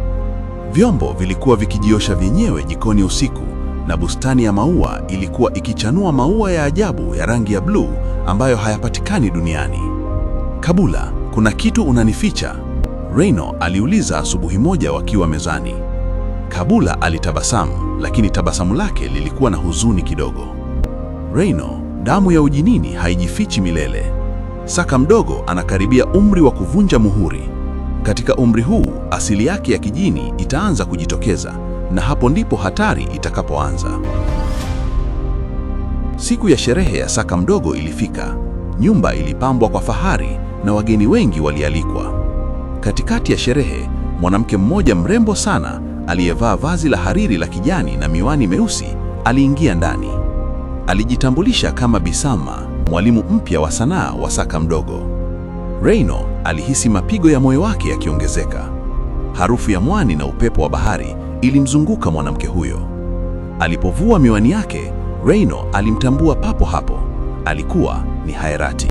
Vyombo vilikuwa vikijiosha vyenyewe jikoni usiku, na bustani ya maua ilikuwa ikichanua maua ya ajabu ya rangi ya bluu ambayo hayapatikani duniani. Kabula, kuna kitu unanificha? Reino aliuliza asubuhi moja wakiwa mezani. Kabula alitabasamu, lakini tabasamu lake lilikuwa na huzuni kidogo. Reino, damu ya ujinini haijifichi milele. Saka mdogo anakaribia umri wa kuvunja muhuri. Katika umri huu, asili yake ya kijini itaanza kujitokeza, na hapo ndipo hatari itakapoanza. Siku ya sherehe ya Saka mdogo ilifika. Nyumba ilipambwa kwa fahari na wageni wengi walialikwa. Katikati ya sherehe, mwanamke mmoja mrembo sana aliyevaa vazi la hariri la kijani na miwani meusi aliingia ndani. Alijitambulisha kama Bisama, mwalimu mpya wa sanaa wa Saka mdogo. Reino alihisi mapigo ya moyo wake yakiongezeka. Harufu ya mwani na upepo wa bahari ilimzunguka mwanamke huyo. Alipovua miwani yake, Reino alimtambua papo hapo. Alikuwa ni Haerati.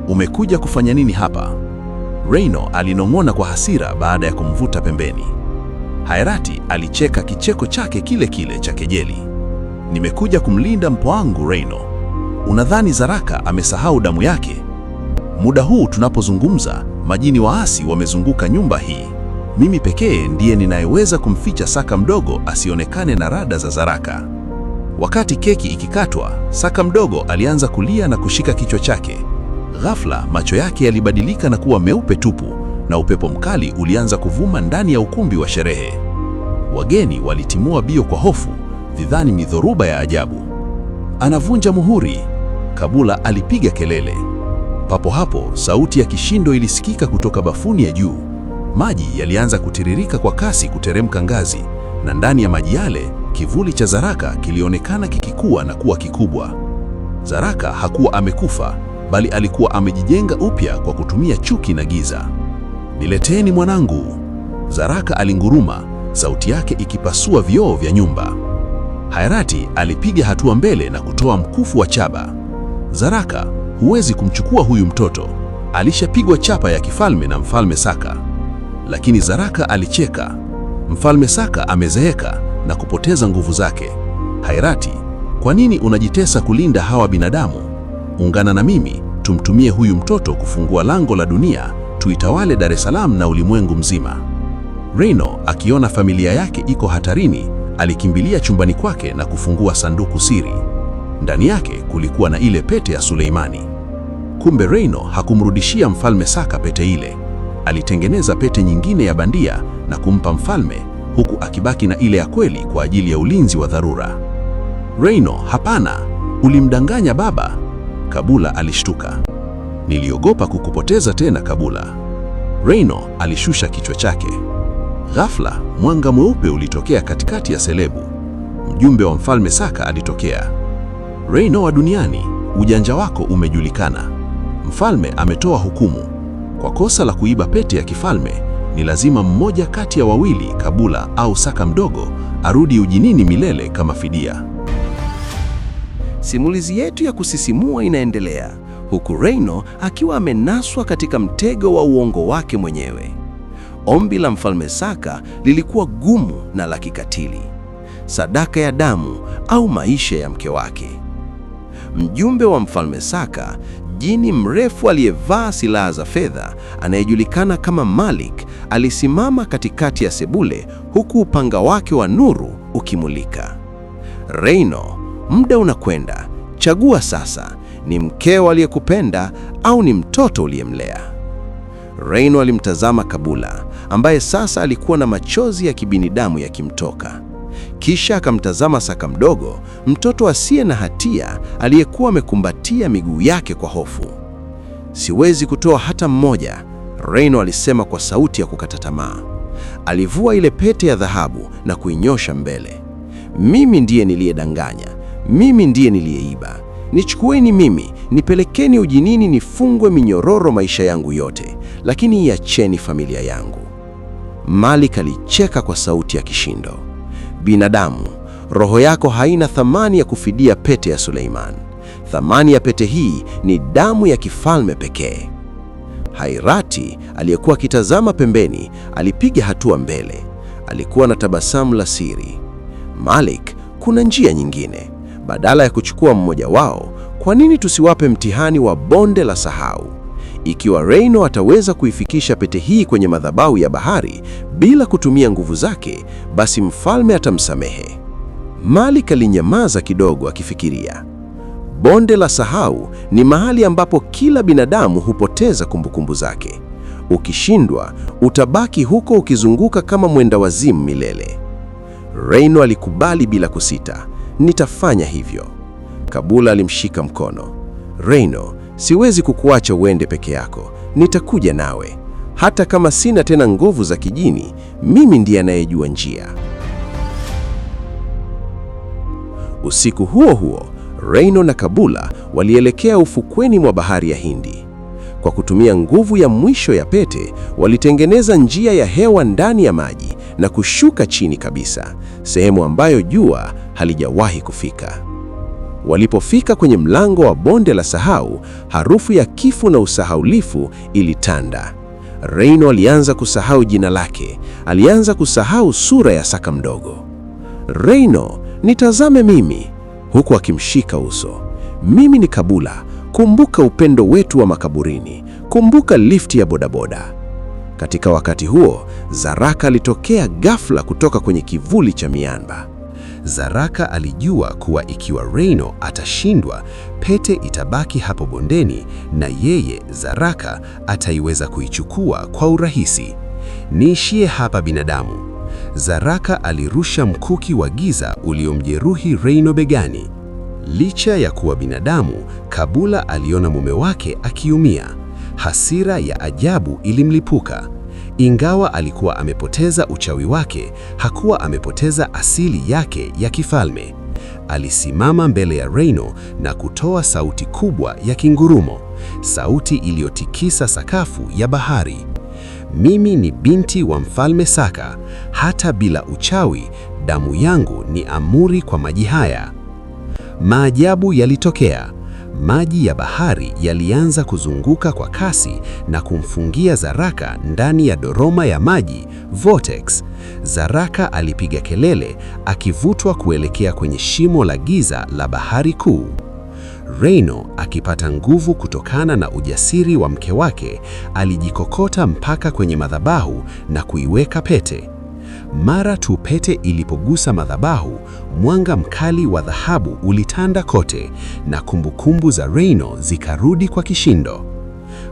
Umekuja kufanya nini hapa? Reino alinong'ona kwa hasira baada ya kumvuta pembeni. Haerati alicheka kicheko chake kile kile cha kejeli. Nimekuja kumlinda mpwa wangu Reino. Unadhani Zaraka amesahau damu yake? Muda huu tunapozungumza, majini waasi wamezunguka nyumba hii. Mimi pekee ndiye ninayeweza kumficha Saka mdogo asionekane na rada za Zaraka. Wakati keki ikikatwa, Saka mdogo alianza kulia na kushika kichwa chake. Ghafla macho yake yalibadilika na kuwa meupe tupu, na upepo mkali ulianza kuvuma ndani ya ukumbi wa sherehe. Wageni walitimua bio kwa hofu, dhidhani ni dhoruba ya ajabu. Anavunja muhuri! Kabula alipiga kelele. Papo hapo sauti ya kishindo ilisikika kutoka bafuni ya juu. Maji yalianza kutiririka kwa kasi kuteremka ngazi, na ndani ya maji yale kivuli cha Zaraka kilionekana kikikua na kuwa kikubwa. Zaraka hakuwa amekufa, bali alikuwa amejijenga upya kwa kutumia chuki na giza. Nileteni mwanangu! Zaraka alinguruma, sauti yake ikipasua vioo vya nyumba. Haerati alipiga hatua mbele na kutoa mkufu wa chaba. Zaraka, huwezi kumchukua huyu mtoto. Alishapigwa chapa ya kifalme na Mfalme Saka. Lakini Zaraka alicheka. Mfalme Saka amezeeka na kupoteza nguvu zake. Haerati, kwa nini unajitesa kulinda hawa binadamu? Ungana na mimi, tumtumie huyu mtoto kufungua lango la dunia, tuitawale Dar es Salaam na ulimwengu mzima. Reino akiona familia yake iko hatarini, alikimbilia chumbani kwake na kufungua sanduku siri. Ndani yake kulikuwa na ile pete ya Suleimani. Kumbe Reino hakumrudishia Mfalme Saka pete ile. Alitengeneza pete nyingine ya bandia na kumpa mfalme, huku akibaki na ile ya kweli kwa ajili ya ulinzi wa dharura. Reino, hapana! Ulimdanganya baba! Kabula alishtuka. Niliogopa kukupoteza tena Kabula. Reino alishusha kichwa chake. Ghafla mwanga mweupe ulitokea katikati ya selebu. Mjumbe wa Mfalme Saka alitokea. Reino wa duniani, ujanja wako umejulikana. Mfalme ametoa hukumu. Kwa kosa la kuiba pete ya kifalme, ni lazima mmoja kati ya wawili, Kabula au Saka mdogo, arudi ujinini milele kama fidia. Simulizi yetu ya kusisimua inaendelea, huku Reino akiwa amenaswa katika mtego wa uongo wake mwenyewe. Ombi la Mfalme Saka lilikuwa gumu na la kikatili: sadaka ya damu au maisha ya mke wake. Mjumbe wa Mfalme Saka, jini mrefu aliyevaa silaha za fedha anayejulikana kama Malik, alisimama katikati ya sebule huku upanga wake wa nuru ukimulika. Reino, muda unakwenda. Chagua sasa, ni mkeo aliyekupenda au ni mtoto uliyemlea? Reino alimtazama Kabula, ambaye sasa alikuwa na machozi ya kibinadamu yakimtoka. Kisha akamtazama Saka mdogo, mtoto asiye na hatia aliyekuwa amekumbatia miguu yake kwa hofu. Siwezi kutoa hata mmoja, Reino alisema kwa sauti ya kukata tamaa. Alivua ile pete ya dhahabu na kuinyosha mbele. Mimi ndiye niliyedanganya, mimi ndiye niliyeiba. Nichukueni mimi, nipelekeni ujinini nifungwe minyororo maisha yangu yote, lakini iacheni familia yangu. Malik alicheka kwa sauti ya kishindo. Binadamu, roho yako haina thamani ya kufidia pete ya Suleiman. Thamani ya pete hii ni damu ya kifalme pekee. Haerati aliyekuwa akitazama pembeni alipiga hatua mbele. Alikuwa na tabasamu la siri. Malik, kuna njia nyingine. Badala ya kuchukua mmoja wao, kwa nini tusiwape mtihani wa bonde la sahau? Ikiwa Reino ataweza kuifikisha pete hii kwenye madhabahu ya bahari bila kutumia nguvu zake, basi mfalme atamsamehe. Malik alinyamaza kidogo akifikiria. Bonde la sahau ni mahali ambapo kila binadamu hupoteza kumbukumbu zake. Ukishindwa, utabaki huko ukizunguka kama mwenda wazimu milele. Reino alikubali bila kusita. Nitafanya hivyo. Kabula alimshika mkono. Reino, siwezi kukuacha uende peke yako. Nitakuja nawe. Hata kama sina tena nguvu za kijini, mimi ndiye anayejua njia. Usiku huo huo, Reino na Kabula walielekea ufukweni mwa bahari ya Hindi. Kwa kutumia nguvu ya mwisho ya pete, walitengeneza njia ya hewa ndani ya maji na kushuka chini kabisa, sehemu ambayo jua halijawahi kufika. Walipofika kwenye mlango wa bonde la sahau, harufu ya kifo na usahaulifu ilitanda. Reino alianza kusahau jina lake, alianza kusahau sura ya Saka mdogo. Reino, nitazame mimi, huku akimshika uso. Mimi ni Kabula, kumbuka upendo wetu wa makaburini, kumbuka lifti ya bodaboda. Katika wakati huo, Zaraka alitokea ghafla kutoka kwenye kivuli cha miamba. Zaraka alijua kuwa ikiwa Reino atashindwa, pete itabaki hapo bondeni na yeye, Zaraka, ataiweza kuichukua kwa urahisi. Niishie hapa binadamu. Zaraka alirusha mkuki wa giza uliomjeruhi Reino begani. Licha ya kuwa binadamu, Kabula aliona mume wake akiumia. Hasira ya ajabu ilimlipuka. Ingawa alikuwa amepoteza uchawi wake, hakuwa amepoteza asili yake ya kifalme. Alisimama mbele ya Reino na kutoa sauti kubwa ya kingurumo, sauti iliyotikisa sakafu ya bahari. Mimi ni binti wa Mfalme Saka, hata bila uchawi, damu yangu ni amuri kwa maji haya. Maajabu yalitokea. Maji ya bahari yalianza kuzunguka kwa kasi na kumfungia Zaraka ndani ya doroma ya maji, vortex. Zaraka alipiga kelele, akivutwa kuelekea kwenye shimo la giza la bahari kuu. Reino, akipata nguvu kutokana na ujasiri wa mke wake, alijikokota mpaka kwenye madhabahu na kuiweka pete. Mara tu pete ilipogusa madhabahu, mwanga mkali wa dhahabu ulitanda kote na kumbukumbu za Reino zikarudi kwa kishindo.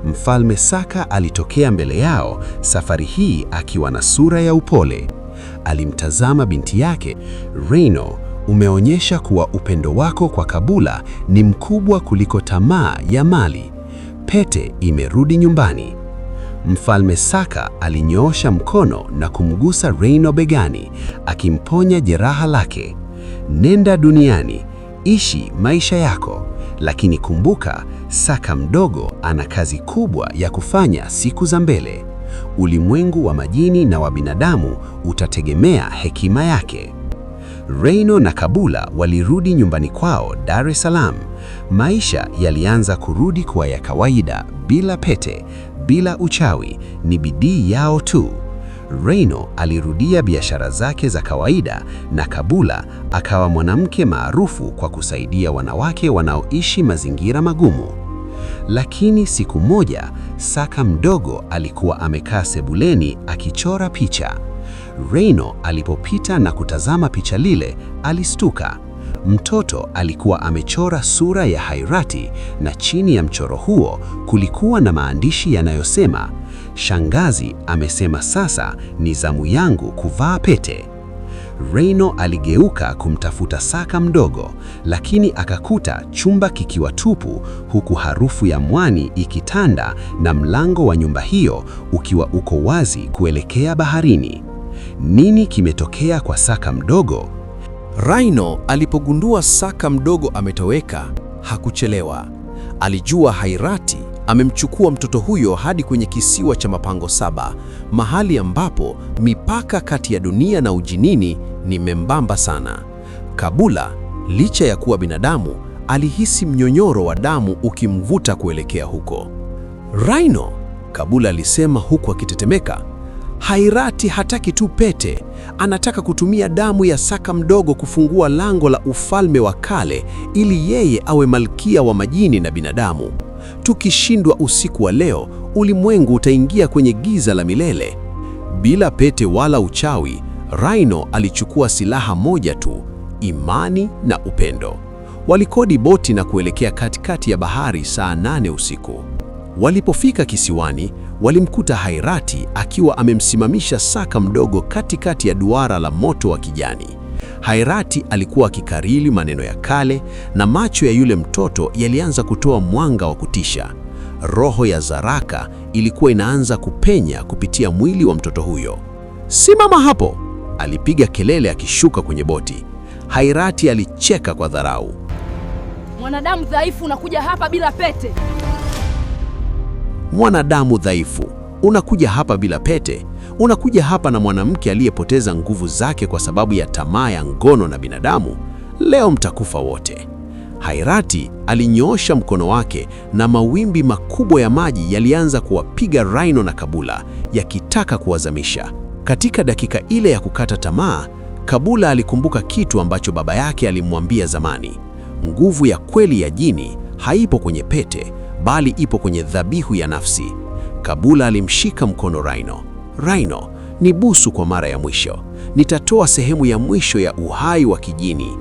Mfalme Saka alitokea mbele yao, safari hii akiwa na sura ya upole. Alimtazama binti yake. Reino, umeonyesha kuwa upendo wako kwa Kabula ni mkubwa kuliko tamaa ya mali. Pete imerudi nyumbani. Mfalme Saka alinyoosha mkono na kumgusa Reino begani, akimponya jeraha lake. Nenda duniani, ishi maisha yako, lakini kumbuka, Saka mdogo ana kazi kubwa ya kufanya siku za mbele. Ulimwengu wa majini na wa binadamu utategemea hekima yake. Reino na Kabula walirudi nyumbani kwao Dar es Salaam. Maisha yalianza kurudi kuwa ya kawaida, bila pete, bila uchawi, ni bidii yao tu. Reino alirudia biashara zake za kawaida na Kabula akawa mwanamke maarufu kwa kusaidia wanawake wanaoishi mazingira magumu. Lakini siku moja, Saka mdogo alikuwa amekaa sebuleni akichora picha. Reino alipopita na kutazama picha lile, alistuka. Mtoto alikuwa amechora sura ya Hairati na chini ya mchoro huo kulikuwa na maandishi yanayosema, shangazi amesema sasa ni zamu yangu kuvaa pete. Reino aligeuka kumtafuta Saka mdogo, lakini akakuta chumba kikiwa tupu, huku harufu ya mwani ikitanda na mlango wa nyumba hiyo ukiwa uko wazi kuelekea baharini. Nini kimetokea kwa Saka mdogo? Reino alipogundua Saka mdogo ametoweka, hakuchelewa. Alijua Hairati amemchukua mtoto huyo hadi kwenye kisiwa cha Mapango Saba, mahali ambapo mipaka kati ya dunia na ujinini ni membamba sana. Kabula, licha ya kuwa binadamu, alihisi mnyonyoro wa damu ukimvuta kuelekea huko. Reino, Kabula alisema huku akitetemeka, Hairati hataki tu pete, anataka kutumia damu ya Saka mdogo kufungua lango la ufalme wa kale ili yeye awe malkia wa majini na binadamu. Tukishindwa usiku wa leo, ulimwengu utaingia kwenye giza la milele. Bila pete wala uchawi, Reino alichukua silaha moja tu, imani na upendo. Walikodi boti na kuelekea katikati ya bahari saa 8 usiku. Walipofika kisiwani, walimkuta Hairati akiwa amemsimamisha Saka mdogo katikati ya duara la moto wa kijani. Hairati alikuwa akikariri maneno ya kale na macho ya yule mtoto yalianza kutoa mwanga wa kutisha. Roho ya Zaraka ilikuwa inaanza kupenya kupitia mwili wa mtoto huyo. "Simama hapo!" alipiga kelele akishuka kwenye boti. Hairati alicheka kwa dharau. "Mwanadamu dhaifu unakuja hapa bila pete." "Mwanadamu dhaifu, unakuja hapa bila pete? Unakuja hapa na mwanamke aliyepoteza nguvu zake kwa sababu ya tamaa ya ngono na binadamu? Leo mtakufa wote." Hairati alinyoosha mkono wake na mawimbi makubwa ya maji yalianza kuwapiga Rhino na Kabula, yakitaka kuwazamisha. Katika dakika ile ya kukata tamaa, Kabula alikumbuka kitu ambacho baba yake alimwambia zamani. Nguvu ya kweli ya jini haipo kwenye pete, bali ipo kwenye dhabihu ya nafsi. Kabula alimshika mkono Rhino. Rhino, nibusu kwa mara ya mwisho. Nitatoa sehemu ya mwisho ya uhai wa kijini,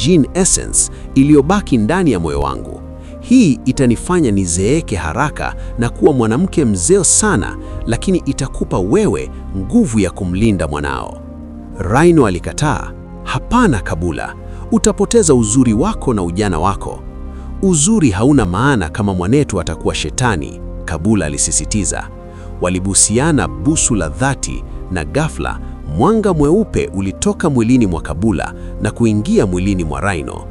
Jinn Essence, iliyobaki ndani ya moyo wangu. Hii itanifanya nizeeke haraka na kuwa mwanamke mzee sana, lakini itakupa wewe nguvu ya kumlinda mwanao. Rhino alikataa. Hapana Kabula, utapoteza uzuri wako na ujana wako. Uzuri hauna maana kama mwanetu atakuwa shetani, Kabula alisisitiza. Walibusiana busu la dhati na ghafla mwanga mweupe ulitoka mwilini mwa Kabula na kuingia mwilini mwa Rhino.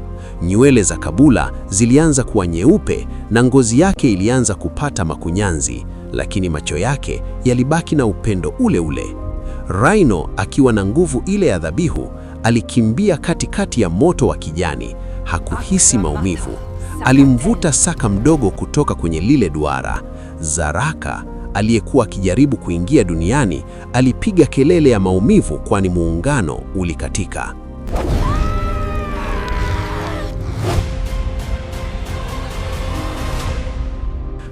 Nywele za Kabula zilianza kuwa nyeupe na ngozi yake ilianza kupata makunyanzi, lakini macho yake yalibaki na upendo ule ule. Rhino akiwa na nguvu ile ya dhabihu, alikimbia katikati ya moto wa kijani. Hakuhisi maumivu. Alimvuta Saka mdogo kutoka kwenye lile duara. Zaraka aliyekuwa akijaribu kuingia duniani alipiga kelele ya maumivu, kwani muungano ulikatika.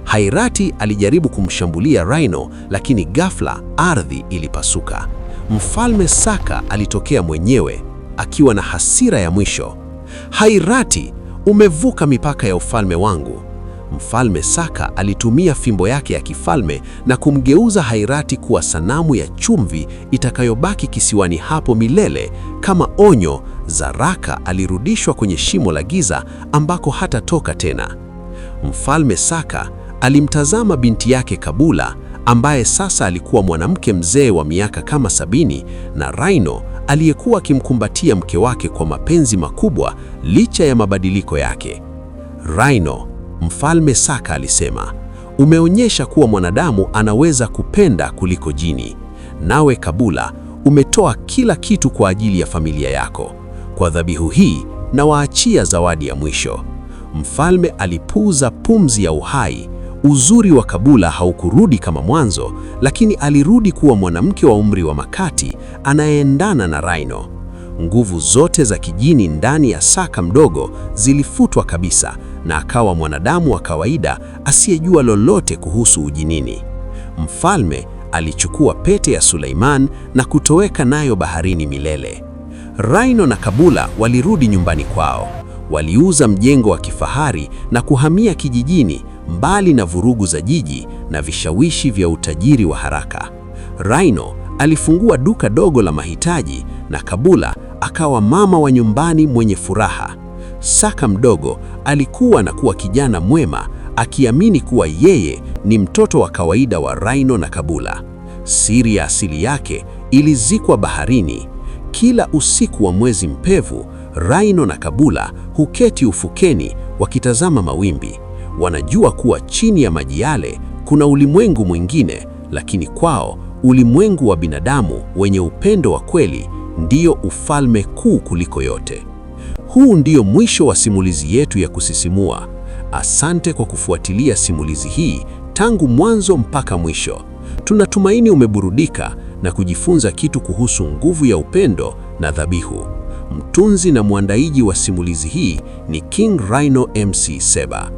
Hairati alijaribu kumshambulia Rhino, lakini ghafla ardhi ilipasuka. Mfalme Saka alitokea mwenyewe akiwa na hasira ya mwisho. Hairati, umevuka mipaka ya ufalme wangu. Mfalme Saka alitumia fimbo yake ya kifalme na kumgeuza Hairati kuwa sanamu ya chumvi itakayobaki kisiwani hapo milele. Kama onyo, Zaraka alirudishwa kwenye shimo la giza ambako hatatoka tena. Mfalme Saka alimtazama binti yake Kabula, ambaye sasa alikuwa mwanamke mzee wa miaka kama 70, na Rhino aliyekuwa akimkumbatia mke wake kwa mapenzi makubwa licha ya mabadiliko yake. Rhino, Mfalme Saka alisema, umeonyesha kuwa mwanadamu anaweza kupenda kuliko jini. Nawe Kabula, umetoa kila kitu kwa ajili ya familia yako. Kwa dhabihu hii na waachia zawadi ya mwisho. Mfalme alipuuza pumzi ya uhai. Uzuri wa Kabula haukurudi kama mwanzo, lakini alirudi kuwa mwanamke wa umri wa makati anayeendana na Rhino. Nguvu zote za kijini ndani ya Saka mdogo zilifutwa kabisa na akawa mwanadamu wa kawaida asiyejua lolote kuhusu ujinini. Mfalme alichukua pete ya Suleiman na kutoweka nayo baharini milele. Rhino na Kabula walirudi nyumbani kwao. Waliuza mjengo wa kifahari na kuhamia kijijini, mbali na vurugu za jiji na vishawishi vya utajiri wa haraka. Rhino alifungua duka dogo la mahitaji na Kabula akawa mama wa nyumbani mwenye furaha. Saka mdogo alikuwa na kuwa kijana mwema, akiamini kuwa yeye ni mtoto wa kawaida wa Rhino na Kabula. Siri ya asili yake ilizikwa baharini. Kila usiku wa mwezi mpevu, Rhino na Kabula huketi ufukeni wakitazama mawimbi. Wanajua kuwa chini ya maji yale kuna ulimwengu mwingine, lakini kwao ulimwengu wa binadamu wenye upendo wa kweli ndio ufalme kuu kuliko yote. Huu ndio mwisho wa simulizi yetu ya kusisimua. Asante kwa kufuatilia simulizi hii tangu mwanzo mpaka mwisho. Tunatumaini umeburudika na kujifunza kitu kuhusu nguvu ya upendo na dhabihu. Mtunzi na mwandaiji wa simulizi hii ni King Rhino MC Seba.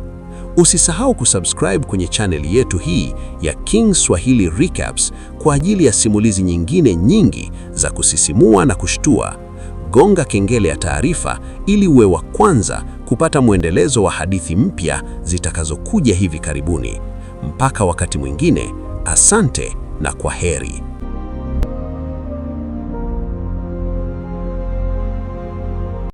Usisahau kusubscribe kwenye chaneli yetu hii ya King Swahili Recaps kwa ajili ya simulizi nyingine nyingi za kusisimua na kushtua. Gonga kengele ya taarifa ili uwe wa kwanza kupata mwendelezo wa hadithi mpya zitakazokuja hivi karibuni. Mpaka wakati mwingine, asante na kwaheri.